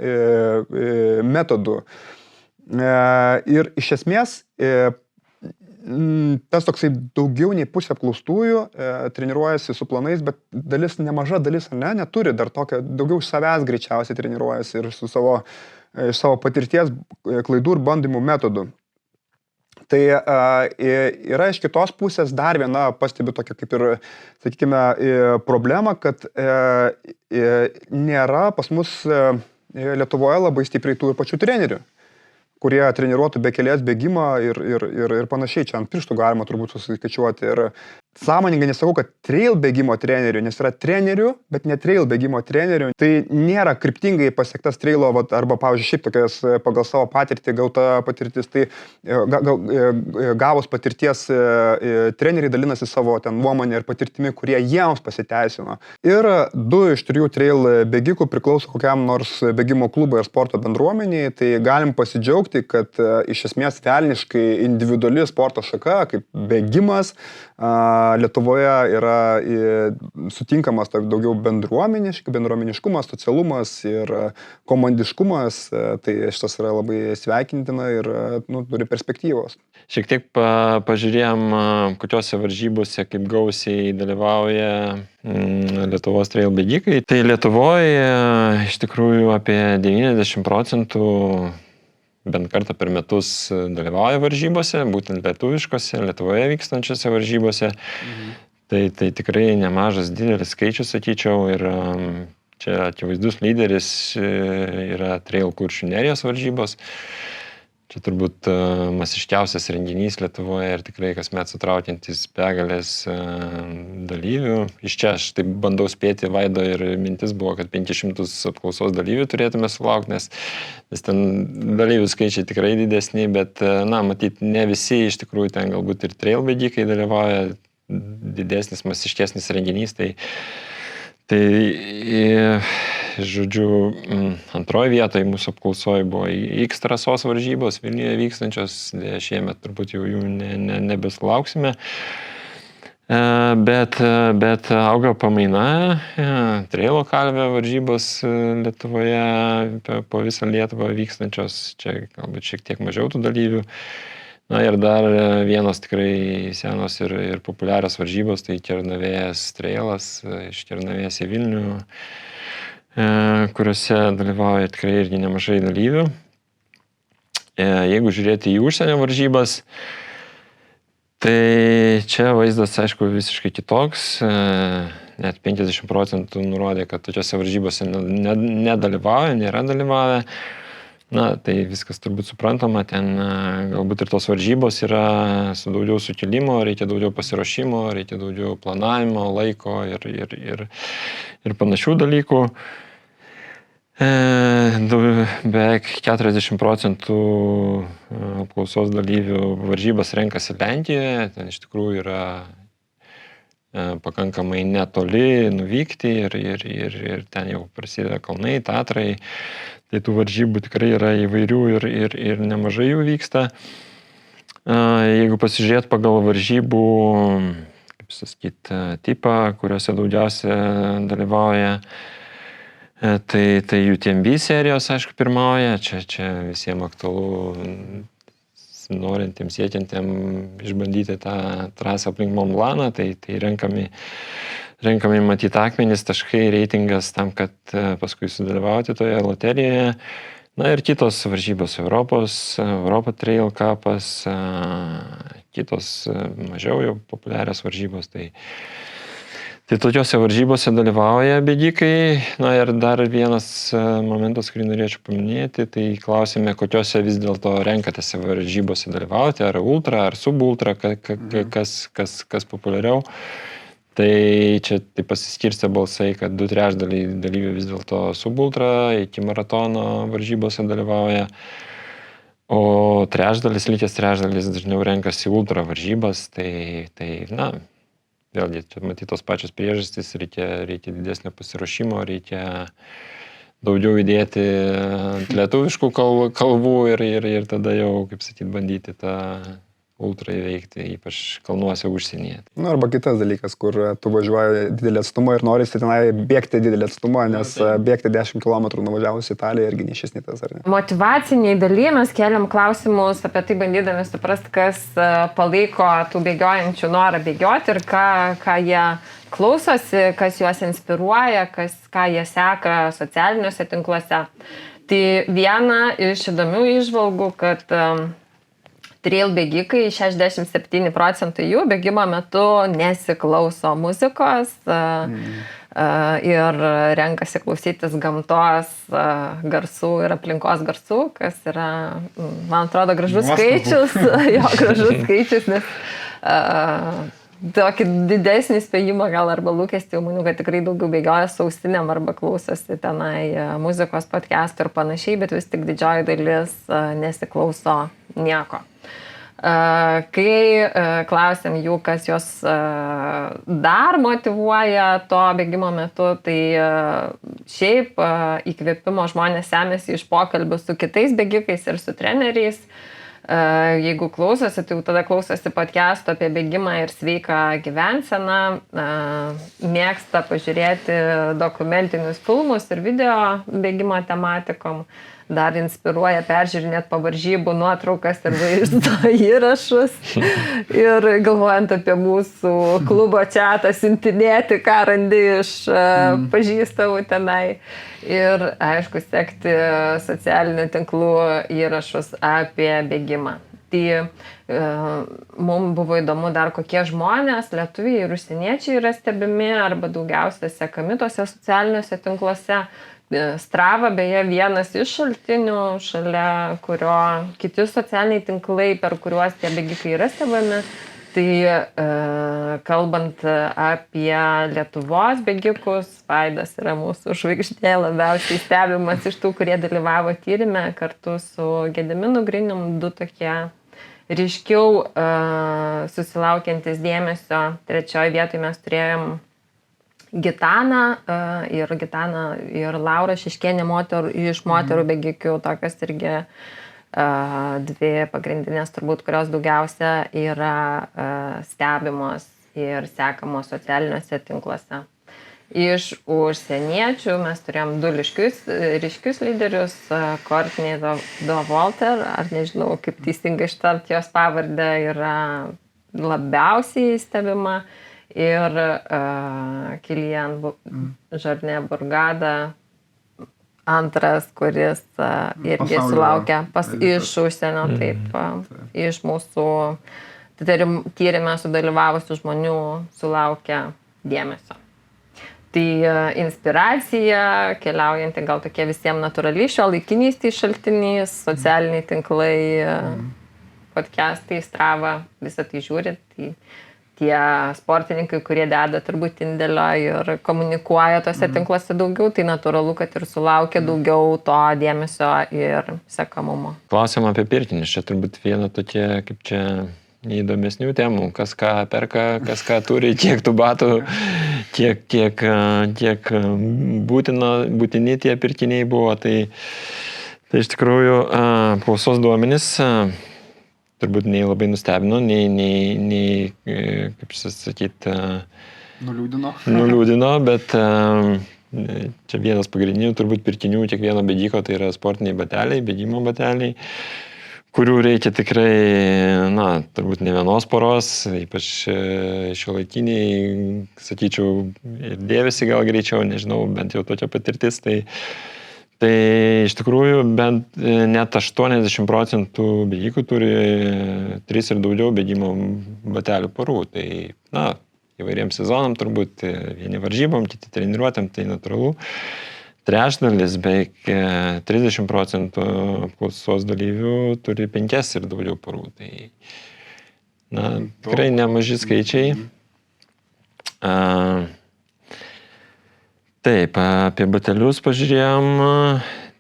Speaker 1: metodų. Ir iš esmės tas toksai daugiau nei pusė apklaustųjų treniruojasi su planais, bet nemaža dalis neturi dar tokio, daugiau iš savęs greičiausiai treniruojasi ir su savo patirties klaidų ir bandymų metodų. Tai yra iš kitos pusės dar viena, pastebiu tokia kaip ir, sakykime, problema, kad nėra pas mus Lietuvoje labai stipriai tų ir pačių trenerių, kurie treniruotų bekelės bėgimą ir panašiai. Čia ant pirštų galima turbūt suskaičiuoti. Ir sąmoningai nesakau, kad trail bėgimo trenerių, nes yra trenerių, bet ne trail bėgimo trenerių. Tai nėra kryptingai pasiektas trailo, arba, pavyzdžiui, šiaip tokias pagal savo patirtį gauta patirtis. Tai gavus patirties treneriai dalinasi savo ten nuomonę ir patirtimi, kurie jiems pasiteisino. Ir 2 iš 3 trail bėgikų priklauso kokiam nors bėgimo klubui ar sporto bendruomeniai. Tai galim pasidžiaugti, kad iš esmės velniškai individuali sporto šaka, kaip bėgimas, Lietuvoje yra sutinkamas daugiau bendruomeniškumas, socialumas ir komandiškumas. Tai šitas yra labai sveikintina ir turi perspektyvos.
Speaker 3: Šiek tiek pažiūrėjom, kokiose varžybose kaip gausiai dalyvauja Lietuvos trail bėgikai. Tai Lietuvoje iš tikrųjų apie 90% bent kartą per metus dalyvauja varžybose, būtent lietuviškose, Lietuvoje vykstančiose varžybose. Tai tikrai nemažas didelis skaičius, sakyčiau, ir čia akivaizdus lyderis yra Trail Kuršių nerijos varžybos. Čia turbūt masiškiausias renginys Lietuvoje ir tikrai kasmet sutraukiantis begalės dalyvių. Iš čia aš taip bandau spėti, Vaido ir mintis buvo, kad 500 apklausos dalyvių turėtume sulaukti, nes ten dalyvių skaičiai tikrai didesni, bet, matyt, ne visi iš tikrųjų ten galbūt ir trail bėgikai dalyvauja, didesnis, masiškesnis renginys. Tai žodžiu, antroje vietoje mūsų apklausoje buvo X trasos varžybos Vilniuje vykstančios, šiemet turbūt jau jų nebesulauksime. Bet auga pamaina, trailo kalvė varžybos Lietuvoje, po visą Lietuvą vykstančios, čia galbūt šiek tiek mažiau tų dalyvių. Ir dar vienos tikrai senos ir populiarios varžybos, tai Kernavės trailas, iš Kernavės į Vilnių, kuriuose dalyvauja tikrai irgi nemažai dalyvių. Jeigu žiūrėti į užsienio varžybas, tai čia vaizdas, aišku, visiškai kitoks. Net 50% nurodė, kad tokiose varžybose nedalyvauja, nėra dalyvavę. Na, tai viskas turbūt suprantama, ten galbūt ir tos varžybos yra su daugiau sukilimo, reikia daugiau pasiruošimo, reikia daugiau planavimo, laiko ir panašių dalykų. Beveik 40% apklausos dalyvių varžybas renkasi Lenkijoje, ten iš tikrųjų yra pakankamai netoli nuvykti ir ten jau prasideda kalnai, Tatrai. Tai tų varžybų tikrai yra įvairių ir nemažai jų vyksta. Jeigu pasižiūrėt pagal varžybų, kaip sakyt, tipą, kuriuose daugiausia dalyvauja, tai UTMB serijos, aišku, pirmauja. Čia visiems aktualu norintiems, siekiantiems išbandyti tą trasą aplink Mont Blancą, tai renkami matyti akmenys, taškai, reitingas tam, kad paskui sudalyvauti toje loterijoje. Na ir kitos varžybos Europa Trail Cupas, kitos mažiau jau populiarios varžybos. Tai tokiose varžybose dalyvauja bėgikai. Na ir dar vienas momentas, kurį norėčiau paminėti, tai klausime, kokiose vis dėlto renkatės varžybose dalyvauti, ar ultra, ar subultra, kas populiariau. Tai čia taip pasiskirstė balsai, kad 2/3 dalyvių vis dėlto subultra, iki maratono varžybose dalyvauja, o likęs trečdalis dažniau renkasi ultra varžybas. Tai na, vėlgi, čia matyti tos pačios priežastys, reikia didesnio pasiruošimo, reikia daugiau įdėti lietuviškų kalbų ir tada jau, kaip sakyti, bandyti tą ultra įveikti, ypač kalnuose užsienyje.
Speaker 1: Nu, arba kitas dalykas, kur tu važiuoji didelį atstumą ir norisi tenai bėgti didelį atstumą, nes bėgti 10 km nuvažiavus į Italiją irgi neišesnytas, ar ne?
Speaker 2: Motyvaciniai dalykai mes keliam klausimus apie tai, bandydami suprasti, kas palaiko tų bėgiojančių norą bėgioti ir ką jie klausosi, kas juos inspiruoja, ką jie seka socialiniuose tinkluose. Tai viena iš įdomių įžvalgų, kad trail bėgikai, 67% jų bėgimo metu nesiklauso muzikos ir renkasi klausytis gamtos garsų ir aplinkos garsų, kas yra, man atrodo, gražus skaičius, nes tokį didesnį spėjimą gal arba lūkestį, jau maniau, kad tikrai daugiau bėgioja su ausinėm arba klausosi tenai muzikos podcastų ir panašiai, bet vis tik didžioji dalis nesiklauso nieko. Kai klausiam jų, kas jos dar motyvuoja to bėgimo metu, tai šiaip įkvėpimo žmonės semiasi iš pokalbių su kitais bėgikais ir su treneriais. Jeigu klausosi, tai jau tada klausosi podcastų apie bėgimą ir sveiką gyvenseną, mėgsta pažiūrėti dokumentinius filmus ir video bėgimo tematikom, dar inspiruoja peržiūrinėt po varžybų nuotraukas ir vaizdo įrašus ir galvojant apie mūsų klubo chatą, siuntinėti, ką randi iš pažįstamų tenai. Ir, aišku, sekti socialinių tinklų įrašus apie bėgimą. Tai mums buvo įdomu dar, kokie žmonės, lietuviai ir užsieniečiai yra stebimi arba daugiausia sekami tose socialiniuose tinkluose. Strava, beje, vienas iš šaltinių, šalia kurio kiti socialiniai tinklai, per kuriuos tie bėgikai yra stebami. Tai kalbant apie Lietuvos bėgikus, Vaidas yra mūsų žvaigždė labiausiai stebimas iš tų, kurie dalyvavo tyrime kartu su Gediminu Grinium, du tokie ryškiau susilaukiantis dėmesio. Trečioje vietoje mes turėjom Gitaną ir Laura Šiškienė iš moterų bėgikių, tokios irgi dvi pagrindinės turbūt, kurios daugiausia yra stebimos ir sekamos socialiniuose tinkluose. Iš užsieniečių mes turėjom du ryškius lyderius, Courtney Dauwalter, ar nežinau, kaip teisingai ištarti jos pavardę, yra labiausiai stebima, ir Kilian Jornet Bourgada, antras, kuris irgi sulaukia iš užsienio, iš mūsų tyrime sudalyvavusių žmonių sulaukia dėmesio. Tai inspiracija, keliaujanti gal tokie visiems natūraliai, šiuolaikiniais tai šaltiniais, socialiniai tinklai, podcastai, Strava, visą tai žiūri. Tai tie sportininkai, kurie deda turbūt indėlio ir komunikuoja tose tinkluose daugiau, tai natūralu, kad ir sulaukia daugiau to dėmesio ir sekamumo.
Speaker 3: Klausim apie pirkinius. Čia turbūt viena tokia, kaip čia, neįdomesnių temų. Kas ką perka, kas ką turi, kiek tų batų, kiek būtini tie pirkiniai buvo. Tai iš tikrųjų apklausos duomenys turbūt nei labai nustebino, nei kaip sakyti, nuliūdino, bet čia vienas pagrindinių turbūt pirkinių kiekvieno bėgiko, tai yra sportiniai bateliai, bėgimo bateliai, kurių reikia tikrai, turbūt ne vienos poros, ypač šiuolaikiniai, sakyčiau, ir dėvisi gal greičiau, nežinau, bent jau tokia patirtis, tai iš tikrųjų bent net 80% bėgikų turi 3 ir daugiau bėgimo batelių porų. Tai, įvairiems sezonam turbūt, vieni varžybom, kiti treniruotėm, tai natūralu. Trečdalis, beveik 30% apklausos dalyvių turi 5 ir daugiau porų. Tai, tikrai nemaži skaičiai. Taip, apie batelius pažiūrėjom,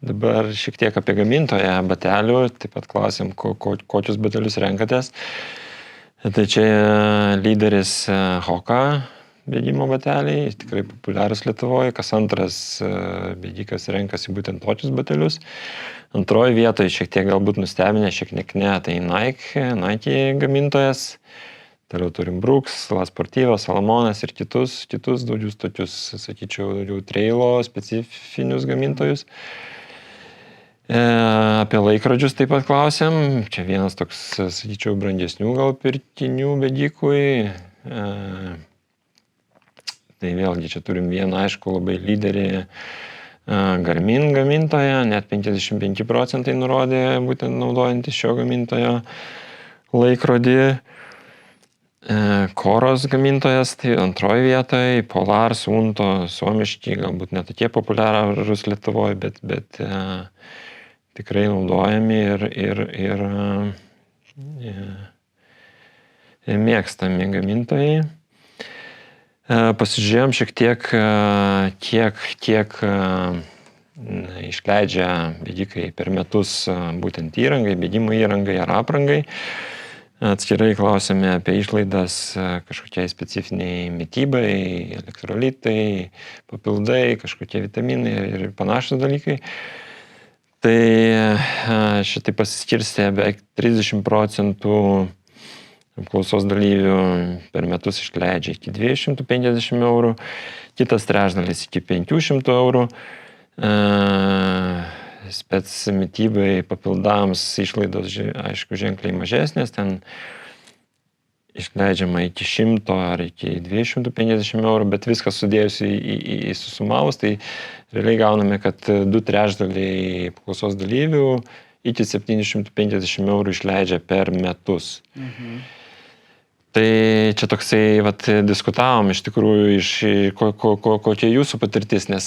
Speaker 3: dabar šiek tiek apie gamintoją batelių, taip pat klausėm, kokius batelius renkatės. Tai čia lyderis Hoka bėgimo bateliai, tikrai populiarus Lietuvoje, kas antras bėgikas renkasi būtent tokius batelius. Antroji vietoje šiek tiek galbūt nustebinę, šiek tiek ne, tai Nike gamintojas. Toliau turim Brooks, La Sportiva, Salomonas ir kitus daugius tokius, sakyčiau, daugiau trailo specifinius gamintojus. Apie laikrodžius taip pat klausėm. Čia vienas toks, sakyčiau, brangesnių gal pirkinių bėgikui. Tai vėlgi čia turim vieną, aišku, labai lyderį Garmin gamintoją, net 55% nurodė būtent naudojantys šio gamintojo laikrodį. Koros gamintojas, tai antroji vietoje, Polar, Suunto, suomiški, galbūt ne tokie populiarūs Lietuvoje, bet tikrai naudojami ir mėgstami gamintojai. Pasižiūrėjom šiek tiek, kiek išleidžia bėgikai per metus būtent įrangai, bėgimo įrangai ar aprangai. Atskirai klausėme apie išlaidas kažkokiai specifiniai mitybai, elektrolitai, papildai, kažkokie vitaminai ir panašus dalykai. Tai šitai pasiskirstė beveik 30% apklausos dalyvių per metus išleidžia iki 250 eurų, kitas trečdalis iki 500 eurų. Spec mitybai papildams išlaidos, aišku, ženkliai mažesnės, ten išleidžiama iki 100 ar iki 250 eurų, bet viskas sudėjus į susumavus, tai realiai gauname, kad 2/3 apklausos dalyvių iki 750 eurų išleidžia per metus. Tai čia toksai, diskutavom iš tikrųjų, kokia jūsų patirtis, nes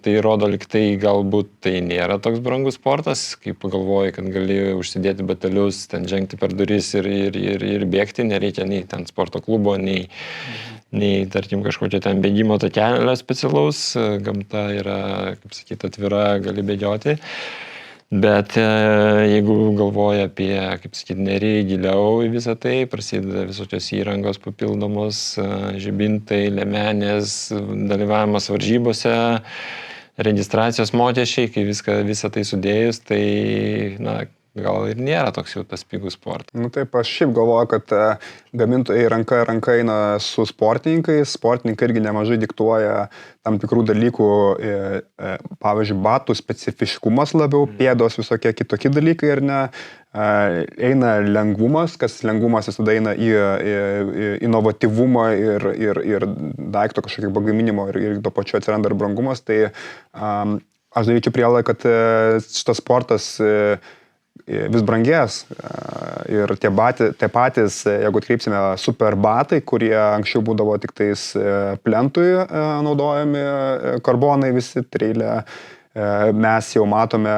Speaker 3: tai rodo, lyg tai galbūt tai nėra toks brangus sportas, kaip pagalvoji, kad gali užsidėti batelius, ten žengti per duris ir bėgti, nereikia nei ten sporto klubo, nei tarkim, kažkokio ten bėgimo takelio specialaus, gamta yra, kaip sakyti, atvira, gali bėgioti. Bet jeigu galvoja apie, kaip sakyti, nerį giliau į visą tai, prasideda visokios įrangos papildomos, žibintai, liemenės, dalyvavimas varžybose, registracijos mokesčiai, kai visą tai sudėjus, tai gal ir nėra toks jau tas pigus sportas.
Speaker 1: Taip, aš šiaip galvoju, kad gamintojai ranka eina su sportininkais, sportininkai irgi nemažai diktuoja tam tikrų dalykų, pavyzdžiui, batų specifiškumas labiau, pėdos visokie kitokie dalykai, ar ne, eina lengvumas, kas lengvumas visada eina į inovatyvumą ir daikto kažkokio pagaminimo ir to pačiu atsiranda ir brangumas, tai aš daryčiau prielaidą, kad šitas sportas vis brangės. Ir tie patys, jeigu atkreipsime, super batai, kurie anksčiau būdavo tik tais plentui naudojami karbonai visi treilė, mes jau matome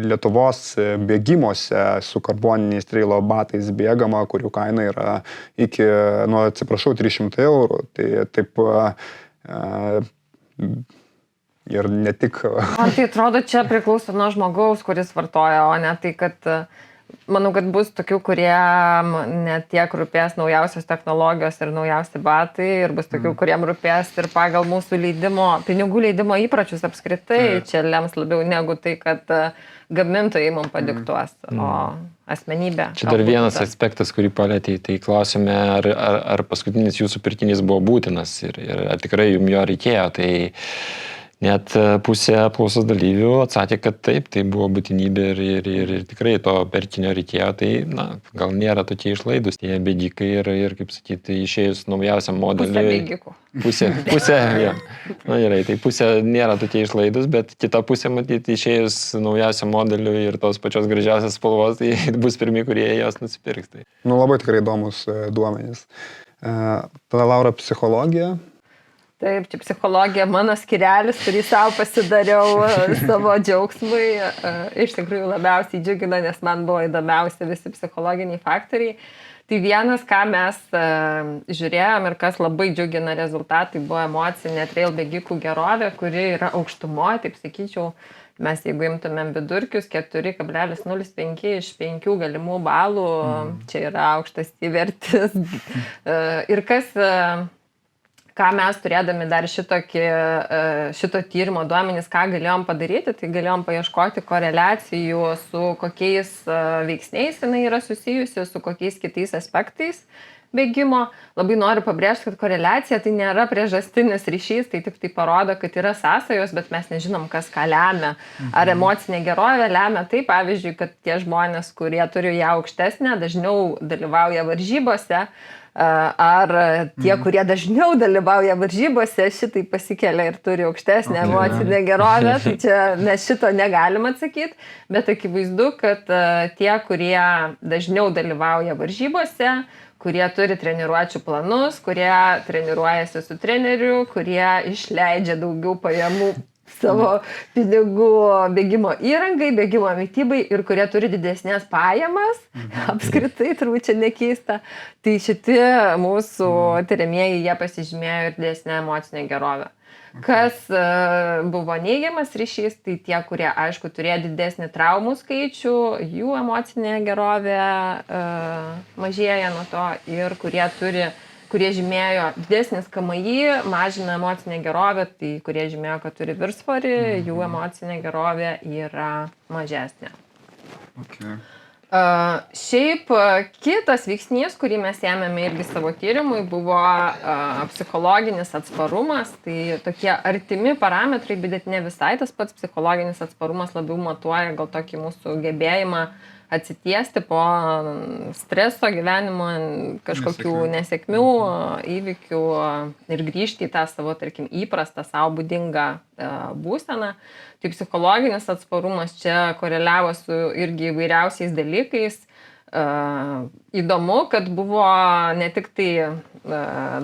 Speaker 1: Lietuvos bėgimuose su karboniniais treilo batais bėgama, kurių kaina yra iki, 300 eurų. Tai taip ir ne tik.
Speaker 2: Man tai atrodo, čia priklauso nuo žmogaus, kuris vartoja, o ne tai, kad manau, kad bus tokių, kurie net tiek rūpės naujausios technologijos ir naujausi batai, ir bus tokių, kuriem rūpės ir pagal mūsų pinigų leidimo įpračius apskritai. Čia lems labiau negu tai, kad gamintojai mums padiktuos, o asmenybė.
Speaker 3: Čia dar vienas aspektas, kurį palėtė, tai klausime, ar paskutinis jūsų pirkinys buvo būtinas ir ar tikrai jums jo reikėjo. Tai net pusė apklausos dalyvių atsakė, kad taip, tai buvo būtinybė ir tikrai to pirkinio reikėjo, tai gal nėra tokie išlaidus tie bėgikai ir kaip sakyti, išėjus naujausiam modeliui. Pusė, ja. Gerai, tai pusė nėra tokie išlaidus, bet kita pusė, matyti, išėjus naujausiam modeliui ir tos pačios gražiausios spalvos, tai bus pirmi, kurie jos nusipirks. Tai.
Speaker 1: Labai tikrai įdomus duomenys. Tada Laura, psichologija.
Speaker 2: Taip, čia psichologija mano skirelis, kurį savo pasidariau savo džiaugsmui. Iš tikrųjų labiausiai džiugina, nes man buvo įdomiausia visi psichologiniai faktoriai. Tai vienas, ką mes žiūrėjom ir kas labai džiugina rezultatai, buvo emocinė trail bėgikų gerovė, kuri yra aukštumoje, taip sakyčiau. Mes jeigu imtumėm vidurkius 4,05 iš 5 galimų balų, čia yra aukštas įvertis. Ir ką mes turėdami dar šito tyrimo duomenys, ką galėjom padaryti, tai galėjom paieškoti koreliacijų su kokiais veiksniais jinai yra susijusi, su kokiais kitais aspektais bėgimo. Labai noriu pabrėžti, kad koreliacija tai nėra priežastinis ryšys, tai tik tai parodo, kad yra sąsajos, bet mes nežinom, kas ką lemia. Ar emocinė gerovė lemia tai, pavyzdžiui, kad tie žmonės, kurie turi ją aukštesnę, dažniau dalyvauja varžybose, ar tie, kurie dažniau dalyvauja varžybose, šitai pasikelia ir turi aukštesnę emocinę gerovę, tai čia mes šito negalim atsakyti, bet akivaizdu, kad tie, kurie dažniau dalyvauja varžybose, kurie turi treniruočių planus, kurie treniruojasi su treneriu, kurie išleidžia daugiau pajamų savo pinigų bėgimo įrangai, bėgimo mitybai ir kurie turi didesnės pajamas, apskritai turbūt čia nekeista, tai šitie mūsų tyrimieji, jie pasižymėjo ir didesnę emocinę gerovę. Kas buvo neigiamas ryšys, tai tie, kurie, aišku, turėjo didesnį traumų skaičių, jų emocinė gerovė mažėja nuo to ir kurie žymėjo didesnis KMI, mažina emocinę gerovę, tai kurie žymėjo, kad turi viršsvorį, jų emocinė gerovė yra mažesnė.
Speaker 1: Okay.
Speaker 2: Šiaip kitas veiksnys, kurį mes ėmėme irgi savo tyrimui, buvo psichologinis atsparumas. Tai tokie artimi parametrai, bet ne visai tas pats psichologinis atsparumas labiau matuoja gal tokį mūsų gebėjimą atsitiesti po streso gyvenimo, kažkokių nesėkmių, įvykių ir grįžti į tą savo, tarkim, įprastą, savo būdingą būseną. Tai psichologinis atsparumas čia koreliavo su irgi įvairiausiais dalykais. Įdomu, kad buvo ne tik tai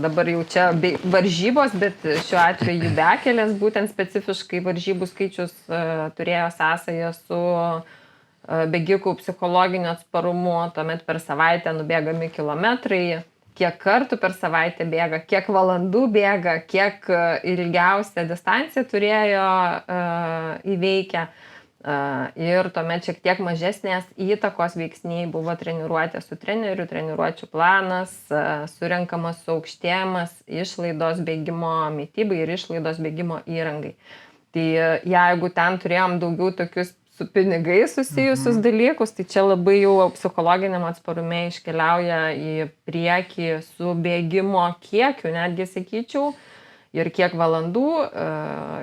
Speaker 2: dabar jau čia varžybos, bet šiuo atveju bekelės, būtent specifiškai varžybų skaičius turėjo sąsają su bėgikų psichologiniu atsparumu, tuomet per savaitę nubėgami kilometrai, kiek kartų per savaitę bėga, kiek valandų bėga, kiek ilgiausią distanciją turėjo įveikę. Ir tuomet šiek tiek mažesnės įtakos veiksniai buvo treniruotė su treneriu, treniruočių planas, surenkamas suaukštėjimas, išlaidos bėgimo mitybai ir išlaidos bėgimo įrangai. Tai jeigu ten turėjom daugiau tokius su pinigai susijusius dalykus, tai čia labai jau psichologiniam atsparume iškeliauja į priekį su bėgimo kiekiu, netgi sakyčiau, ir kiek valandų,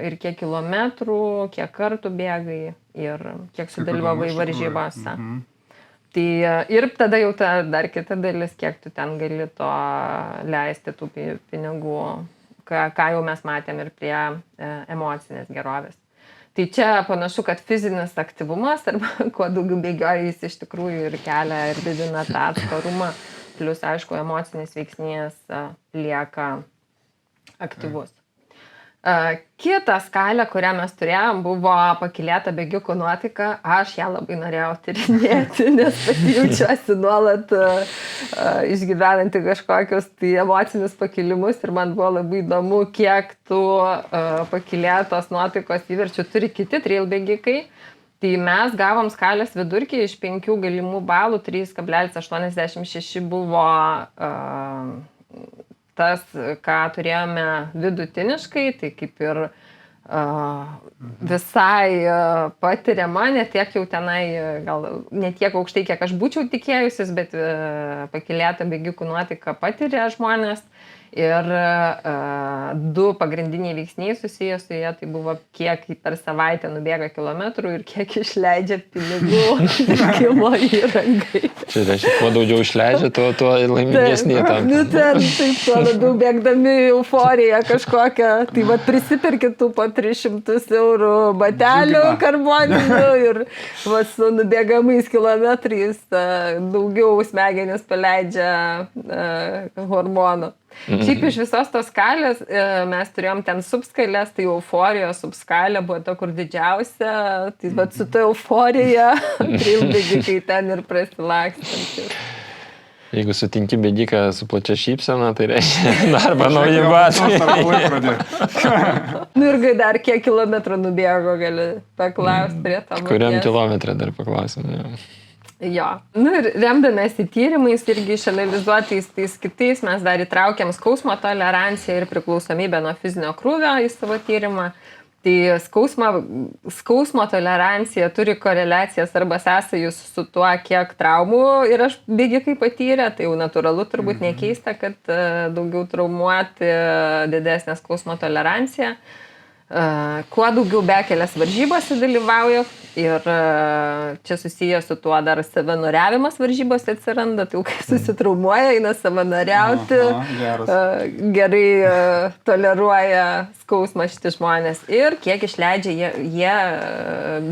Speaker 2: ir kiek kilometrų, kiek kartų bėgai ir kiek sudalyvavai varžybose. Tai ir tada jau dar kita dalis, kiek tu ten gali to leisti tų pinigų, ką jau mes matėm ir prie emocinės gerovės. Tai čia panašu, kad fizinis aktyvumas arba kuo daugiau bėgioja, jis iš tikrųjų ir kelia ir didina tą atsparumą, plus aišku emocinis veiksnys lieka aktyvus. Kita skalė, kurią mes turėjom, buvo pakylėta bėgiukų nuotaika. Aš ją labai norėjau tyrinėti, nes pati jaučiuosi nuolat išgyvenanti kažkokius tai emocinius pakilimus ir man buvo labai įdomu, kiek tų pakylėtos nuotaikos įverčių turi kiti trail bėgikai. Tai mes gavom skalės vidurkį iš 5 galimų balų, 3,86 buvo tas, ką turėjome vidutiniškai, tai kaip ir visai patiriama, netiek jau tenai, gal netiek aukštai, kiek aš būčiau tikėjusis, bet pakylėta bėgiukų nuotaika patiria žmonės. Ir 2 pagrindiniai veiksniai susiję su jie, tai buvo kiek per savaitę nubėga kilometrų ir kiek išleidžia pinigų bėgimo įrangai.
Speaker 3: Čia reiškia, kuo daugiau išleidžia, tuo laimingesnė tam.
Speaker 2: Taip, tuo labiau bėgdami euforiją kažkokią, tai va prisiperkit tų po 300 eurų batelių karboninių ir va su nubėgamais kilometrais daugiau smegenis paleidžia hormonų. Šiaip iš visos tos skalės mes turėjom ten subskalės, tai euforijos subskalė buvo ta, kur didžiausia, tai bet su ta euforija trail bėgikai ten ir prasilakstantis.
Speaker 3: Jeigu sutinki bėgiką su plačia šypsena, tai reiškia darbą nauji batai.
Speaker 2: Ir dar kiek kilometrų nubėgo, gali paklausti prie tavo.
Speaker 3: Kuriam kilometrą dar paklausim.
Speaker 2: Jo. Ir remdamėsi tyrimais irgi išanalizuotais tais kitais, mes dar įtraukėm skausmo toleranciją ir priklausomybę nuo fizinio krūvio į savo tyrimą. Tai skausmo tolerancija turi koreliacijas arba sąsajus su tuo, kiek traumų ir aš bėgikai patyrė, tai jau natūralu turbūt nekeista, kad daugiau traumuoti didesnė skausmo tolerancija. Kuo daugiau bekelės varžybose dalyvauja ir čia susiję su tuo dar savanoriavimas varžybose atsiranda, tai jau kai susitraumuoja, eina savanoriauti, gerai toleruoja skausmą šitie žmonės ir kiek išleidžia jie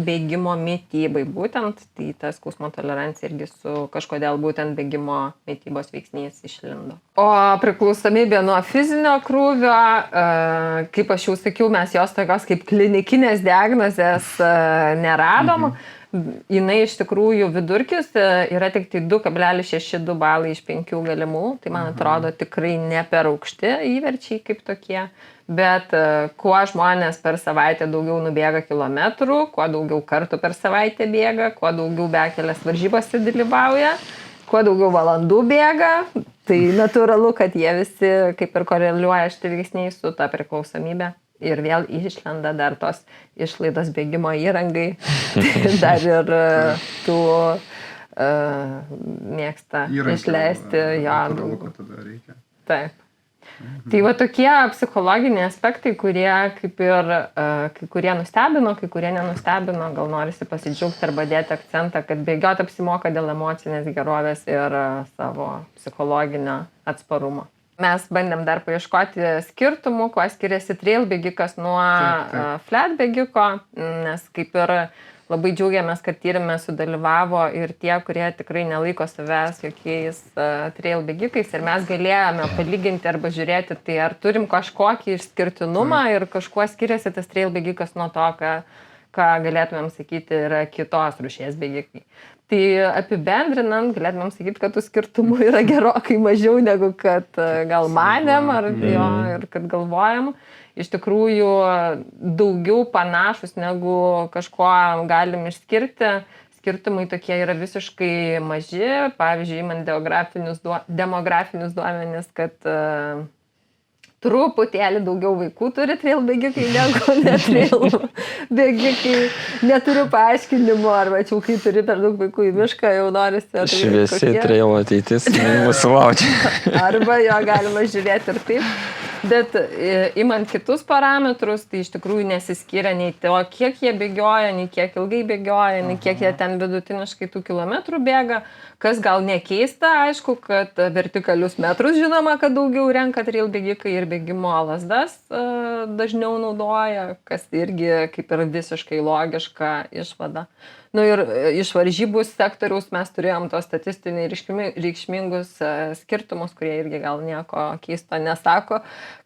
Speaker 2: bėgimo mitybai, būtent tai ta skausmo tolerancija irgi su kažkodėl būtent bėgimo mitybos veiksniais išlindo. O priklausomybė nuo fizinio krūvio, kaip aš jau sakiau, mes jos tokios kaip klinikinės diagnozės neradom. Jinai iš tikrųjų vidurkis yra tik tai 2,62 balai iš 5 galimų. Tai man atrodo tikrai ne per aukšti įverčiai kaip tokie. Bet kuo žmonės per savaitę daugiau nubėga kilometrų, kuo daugiau kartų per savaitę bėga, kuo daugiau bekelės varžybose dalyvauja, kuo daugiau valandų bėga, tai natūralu, kad jie visi kaip ir koreliuoja šitie veiksniai su ta priklausomybė. Ir vėl išlenda dar tos išlaidos bėgimo įrangai, dar ir tų mėgsta išleisti jo. Taip. Tai va tokie psichologiniai aspektai, kurie kaip ir kai kurie nustebino, kai kurie nenustebino, gal norisi pasidžiaugti arba dėti akcentą, kad bėgioti apsimoka dėl emocinės gerovės ir savo psichologinio atsparumo. Mes bandėm dar paieškoti skirtumų, kuo skiriasi trail bėgikas nuo flat bėgiko, nes kaip ir labai džiaugiamės, kad tyrime sudalyvavo ir tie, kurie tikrai nelaiko savęs jokiais trail bėgikais ir mes galėjome palyginti arba žiūrėti, tai ar turim kažkokį išskirtinumą ir kažkuo skiriasi tas trail bėgikas nuo to, ką galėtumėm sakyti yra kitos rūšies bėgikai. Tai apibendrinant, galėtumėm sakyti, kad tų skirtumų yra gerokai mažiau negu kad gal manėm ar jo, ir kad galvojam. Iš tikrųjų daugiau panašus negu kažko galim išskirti. Skirtumai tokie yra visiškai maži. Pavyzdžiui, imant demografinius duomenis, kad truputėlį daugiau vaikų turi trail bėgikai negu netrail bėgikai. Neturiu paaiškinimo, arba čia, kai turi per daug vaikų į mišką, jau norisi.
Speaker 3: Šviesi trail ateitis mūsų laukia.
Speaker 2: Arba jo galima žiūrėti ir taip. Bet imant kitus parametrus, tai iš tikrųjų nesiskiria nei to, kiek jie bėgioja, nei kiek ilgai bėgioja, nei kiek jie ten vidutiniškai tų kilometrų bėga. Kas gal nekeista, aišku, kad vertikalius metrus žinoma, kad daugiau renka trail bėgikai ir bėgimo lasdas dažniau naudoja, kas irgi kaip ir visiškai logiška išvada. Nu ir iš varžybų sektoriaus mes turėjom tos statistiniai reikšmingus skirtumus, kurie irgi gal nieko keisto nesako,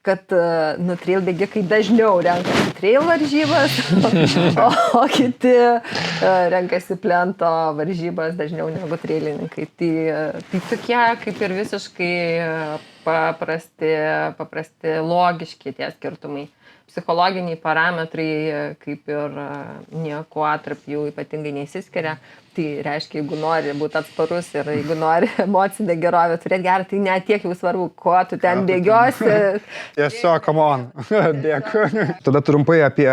Speaker 2: kad trail bėgikai dažniau renkasi trail varžybas, o kiti renkasi plento varžybas dažniau negu trailininkai. Tai tokie kaip ir visiškai paprasti logiški tie skirtumai. Psichologiniai parametrai kaip ir niekuo tarp jų ypatingai neįsiskiria. Tai reiškia, jeigu nori būti atsparus ir jeigu nori emocinę gerovę turėti gerą, tai ne tiek jau svarbu, ko tu ten bėgiosi.
Speaker 1: Tiesiog, come on, dėkui. Tada trumpai apie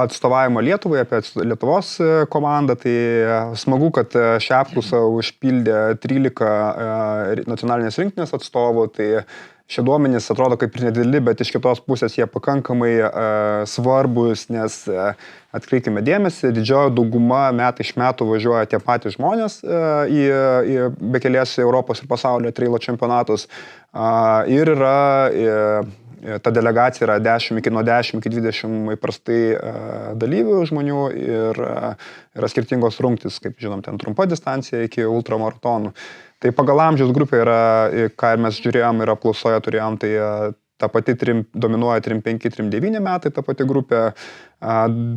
Speaker 1: atstovavimą Lietuvai, apie Lietuvos komandą. Tai smagu, kad šią apklausą užpildė 13 nacionalinės rinktinės atstovų. Tai šie duomenys atrodo kaip ir nedideli, bet iš kitos pusės jie pakankamai svarbus, nes atkreipkime dėmesį, didžioji dauguma metai iš metų važiuoja tie patys žmonės į bekelės Europos ir pasaulio trailo čempionatus. Ir ta delegacija yra nuo 10 iki 20 įprastai dalyvių žmonių ir yra skirtingos rungtys, kaip žinom, ten trumpa distancija iki ultramaratonų. Tai pagal amžiaus grupė yra, ką mes žiūrėjom ir apklausoje turėjom, tai ta pati dominuoja 35-39 metai, ta pati grupė,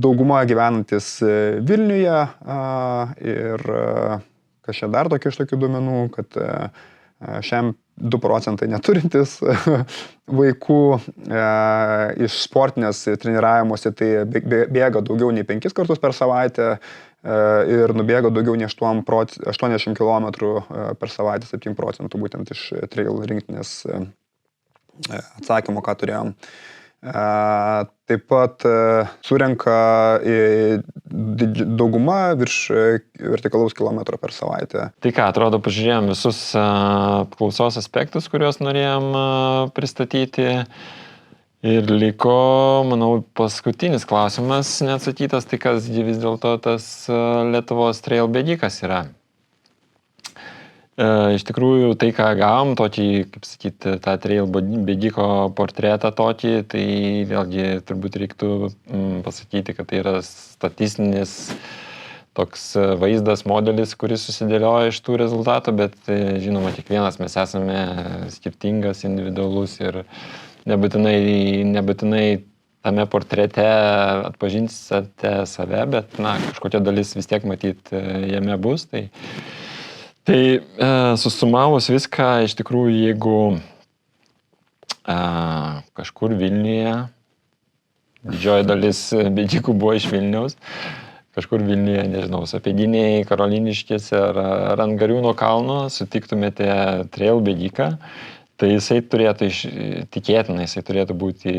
Speaker 1: dauguma gyvenantis Vilniuje ir kas čia dar iš tokių duomenų, kad šiam 2% neturintis vaikų iš sportinės treniravimuose, tai bėga daugiau nei 5 kartus per savaitę ir nubėga daugiau nei 80 km per savaitę, 7% būtent iš trail rinktinės atsakymo, ką turėjom. Taip pat surenka dauguma virš vertikalaus kilometro per savaitę.
Speaker 3: Tai ką, atrodo, pažiūrėjom visus apklausos aspektus, kuriuos norėjom pristatyti. Ir liko, manau, paskutinis klausimas neatsakytas, tai kas vis dėlto tas Lietuvos trail bėgikas yra. Iš tikrųjų, tai ką gavom, tokį, kaip sakyti, tą trail bėgiko portretą tokį, tai vėlgi turbūt reiktų pasakyti, kad tai yra statistinis toks vaizdas, modelis, kuris susidėlioja iš tų rezultatų, bet žinoma, kiekvienas mes esame skirtingas, individualus ir nebūtinai tame portrete atpažinsite save, bet kažkokia dalis vis tiek matyt jame bus. Tai susumavus viską, iš tikrųjų, jeigu kažkur Vilniuje, didžioji dalis bėgikų buvo iš Vilniaus, kažkur Vilniuje, nežinau, Sapėdiniai, Karoliniškėse ar ant Gariūno kalno sutiktumėte trail bėgiką, tai jisai turėtų, tikėtinai, jisai turėtų būti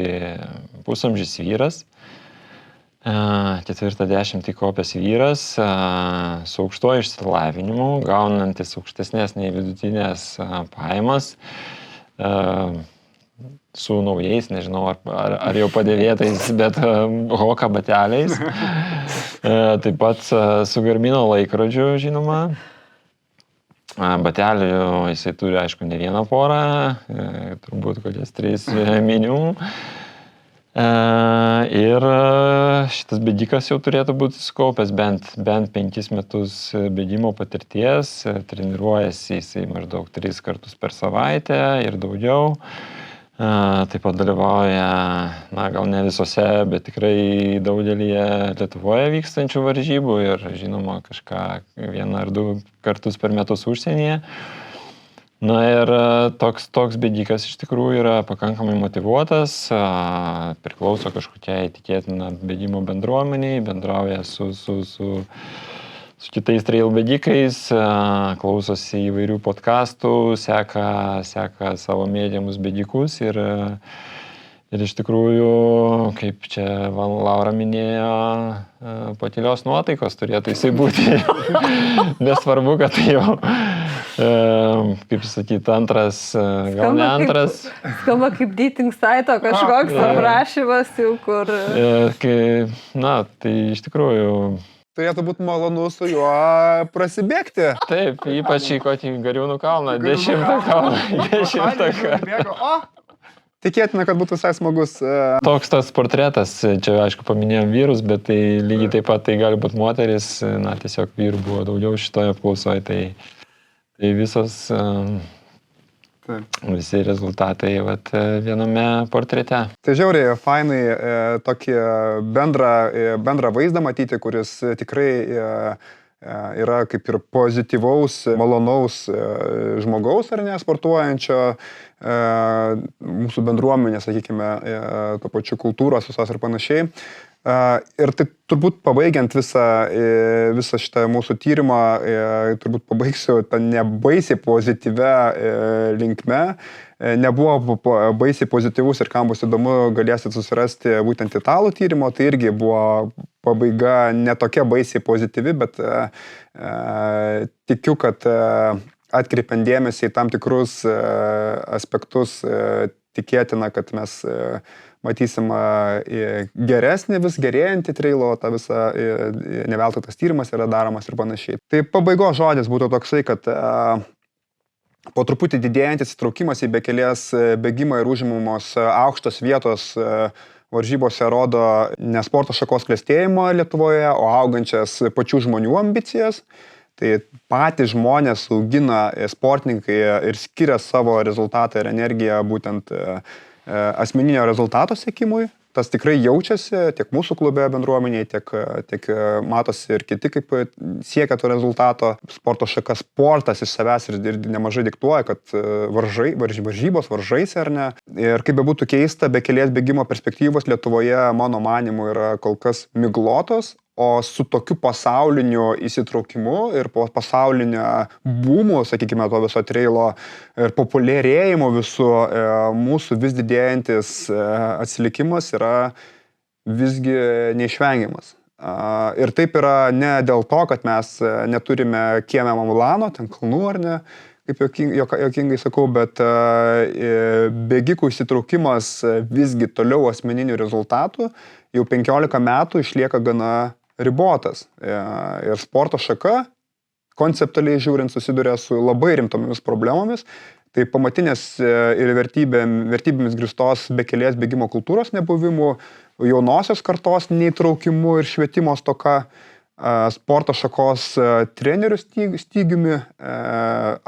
Speaker 3: pusamžis vyras, 40 kopęs vyras, su aukštuoju išsilavinimu, gaunantis aukštesnės nei vidutinės pajamas, su naujais, nežinau, ar jau padėvėtais, bet hoka bateliais, taip pat su Garmino laikrodžiu, žinoma. Batelių jisai turi, aišku, ne vieną porą, turbūt kokias 3 minimum. Ir šitas bėgikas jau turėtų būti sukaupęs bent 5 metus bėgimo patirties, treniruojasi jisai maždaug 3 kartus per savaitę ir daugiau. Taip pat dalyvauja, gal ne visose, bet tikrai daugelyje Lietuvoje vykstančių varžybų ir žinoma kažką 1 ar 2 kartus per metus užsienyje. Ir toks bėgikas iš tikrųjų yra pakankamai motyvuotas, priklauso kažkokiai tikėtina bėgimo bendruomeniai, bendrauja su kitais trail bėgikais, klausosi įvairių podcastų, seka savo mėgiamus bėgikus ir iš tikrųjų, kaip čia Laura minėjo, patylios nuotaikos turėtų jisai būti. Nesvarbu, kad tai jau, kaip sakyti, antras, gal ne antras.
Speaker 2: Skamba kaip dating site kažkoks aprašymas jau, kur...
Speaker 3: Tai iš tikrųjų
Speaker 1: turėtų būti malonu su juo prasibėgti.
Speaker 3: Taip, ypač į kokį Gariūnų kalną, 10 kalną, 10 kalną.
Speaker 1: Tikėtina, kad būtų visai smagus.
Speaker 3: Toks tas portretas, čia aišku paminėjom vyrus, bet tai lygiai taip pat tai gali būti moteris, na tiesiog vyrų buvo daugiau šitoje apklausoje, tai visos, visi rezultatai vat, viename portrete.
Speaker 1: Tai žiauriai, fainai tokį bendrą vaizdą matyti, kuris tikrai yra kaip ir pozityvaus, malonaus žmogaus ar ne, sportuojančio, mūsų bendruomenė, sakykime, to pačiu kultūros visos ir panašiai. Ir tai turbūt pabaigiant visą šitą mūsų tyrimą, turbūt pabaigsiu tą nebaisiai pozityvę linkme. Nebuvo baisiai pozityvus ir kam bus įdomu, galėsit susirasti būtent italų tyrimo, tai irgi buvo pabaiga netokia baisiai pozityvi, bet tikiu, kad atkreipiant dėmesį į tam tikrus aspektus, tikėtina, kad mes matysim geresnį, vis gerėjantį trailo, tą visą, ne veltui tas tyrimas yra daromas ir panašiai. Tai pabaigos žodis būtų toksai, kad po truputį didėjantis įtraukimas į bekelės bėgimą ir užimamos aukštos vietos varžybose rodo ne sporto šakos klestėjimo Lietuvoje, o augančias pačių žmonių ambicijas. Tai patys žmonės augina sportininkai ir skiria savo rezultatą ir energiją būtent asmeninio rezultato siekimui. Tas tikrai jaučiasi tiek mūsų klube bendruomeniai, tiek matosi ir kiti, kaip siekia to rezultato. Sporto šaka sportas iš savęs ir nemažai diktuoja, kad varžybos varžaisi ar ne. Ir kaip bebūtų keista, bekelės bėgimo perspektyvos Lietuvoje, mano manimu, yra kol kas miglotos. O su tokiu pasauliniu įsitraukimu ir pasaulinio būmu, sakykime, to viso trailo ir populiarėjimo visų, mūsų vis didėjantis atsilikimas yra visgi neišvengiamas. Ir taip yra ne dėl to, kad mes neturime kieme Mamulano, ten kalnų ar ne, kaip jokingai sakau, bet bėgikų įsitraukimas visgi toliau asmeninių rezultatų jau 15 metų išlieka gana ribotas. Ir sporto šaka, konceptualiai žiūrint, susiduria su labai rimtomis problemomis. Tai pamatinės ir vertybėmis grįstos bekelės bėgimo kultūros nebuvimu, jaunosios kartos neįtraukimu ir švietimo stoka, sporto šakos trenerių stygiumi,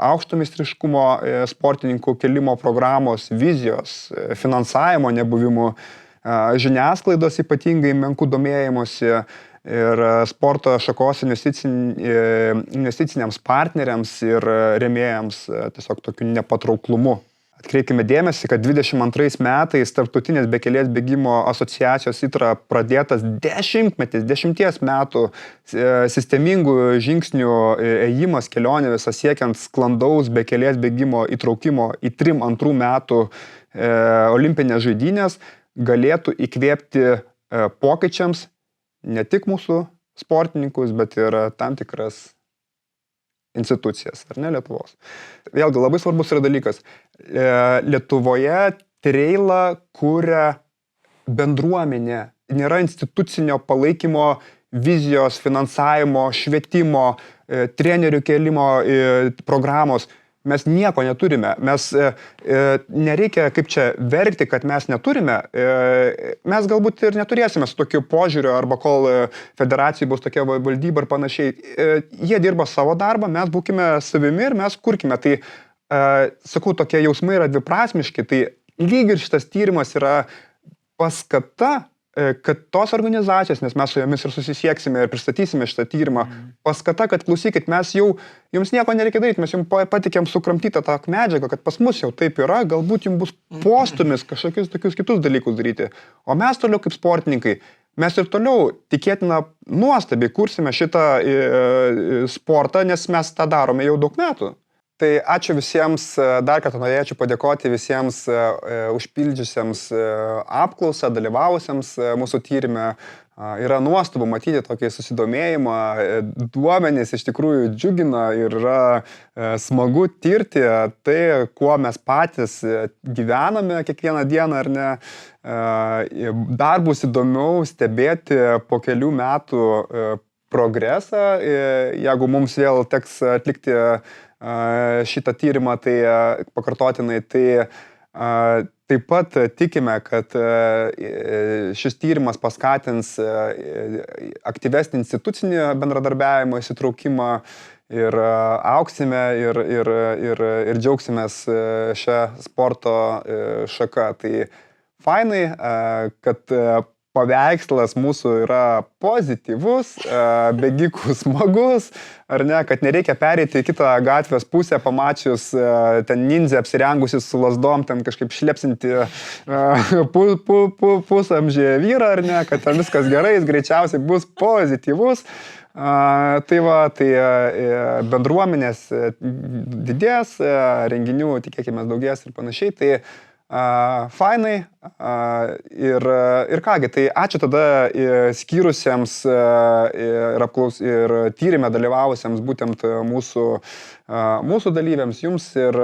Speaker 1: aukšto meistriškumo sportininkų kelimo programos, vizijos, finansavimo nebuvimu, žiniasklaidos ypatingai menkų domėjimosi ir sporto šakos investiciniams partneriams ir rėmėjams tiesiog tokiu nepatrauklumu. Atkreipkime dėmesį, kad 22 metais Tarptautinės bekelės bėgimo asociacijos ITRA pradėtas 10 metų sistemingų žingsnių ėjimas kelionėmis siekiant sklandaus bekelės bėgimo įtraukimo į 32 metų olimpinės žaidynės galėtų įkvėpti pokyčiams ne tik mūsų sportininkus, bet ir tam tikras institucijas, ar ne, Lietuvos. Vėlgi, labai svarbus yra dalykas. Lietuvoje trailą kuria bendruomenė. Nėra institucinio palaikymo, vizijos, finansavimo, švietimo, trenerių kėlimo programos. Mes nieko neturime. Mes nereikia kaip čia verkti, kad mes neturime. Mes galbūt ir neturėsime su tokiu požiūriu, arba kol federacijai bus tokia valdyba ir panašiai. Jie dirba savo darbą, mes būkime savimi ir mes kurkime. Tai, sakau, tokie jausmai yra dviprasmiški. Tai lyg ir šitas tyrimas yra paskata, kad tos organizacijos, nes mes su jomis ir susisieksime ir pristatysime šitą tyrimą, paskata, kad klausykit, mes jau, jums nieko nereikia daryti, mes jums patikėm sukramtytą tą medžiagą, kad pas mus jau taip yra, galbūt jums bus postumis kažkokius tokius kitus dalykus daryti. O mes toliau kaip sportininkai, mes ir toliau tikėtina nuostabiai kursime šitą sportą, nes mes tą darome jau daug metų. Tai ačiū visiems, dar kartą norėčiau padėkoti visiems užpildžiusiems apklausą, dalyvavusiems mūsų tyrime. Yra nuostabu matyti tokį susidomėjimą, duomenys iš tikrųjų džiugina ir yra smagu tirti tai, kuo mes patys gyvename kiekvieną dieną, ar ne. Dar bus įdomiau stebėti po kelių metų progresą. Jeigu mums vėl teks atlikti šitą tyrimą, tai pakartotinai, tai taip pat tikime, kad šis tyrimas paskatins aktyvesnį institucinį bendradarbiavimą, įsitraukimą ir auksime ir džiaugsimės šią sporto šaką. Tai fainai, kad paveikslas mūsų yra pozityvus, bėgikų smagus, ar ne, kad nereikia pereiti į kitą gatvės pusę, pamačius ten nindzę apsirengusi su lasdom, ten kažkaip šlepsinti pusamžį vyrą, ar ne, kad ten viskas gerai, jis greičiausiai bus pozityvus. Tai va, tai bendruomenės didės, renginių tikėkime daugės ir panašiai. Tai fainai ir kągi, tai ačiū tada skyrusiems ir tyrime dalyvavusiems būtent mūsų dalyviams, jums ir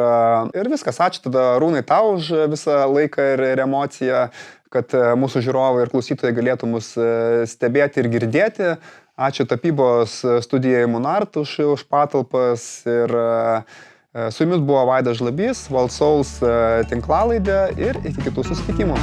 Speaker 1: viskas. Ačiū tada, Arūnai, tau už visą laiką ir emociją, kad mūsų žiūrovai ir klausytojai galėtų mus stebėti ir girdėti. Ačiū tapybos studijai Monart už patalpas ir su jumis buvo Vaidas Žlabys, Wild Souls tinklalaidė ir iki kitų susitikimų.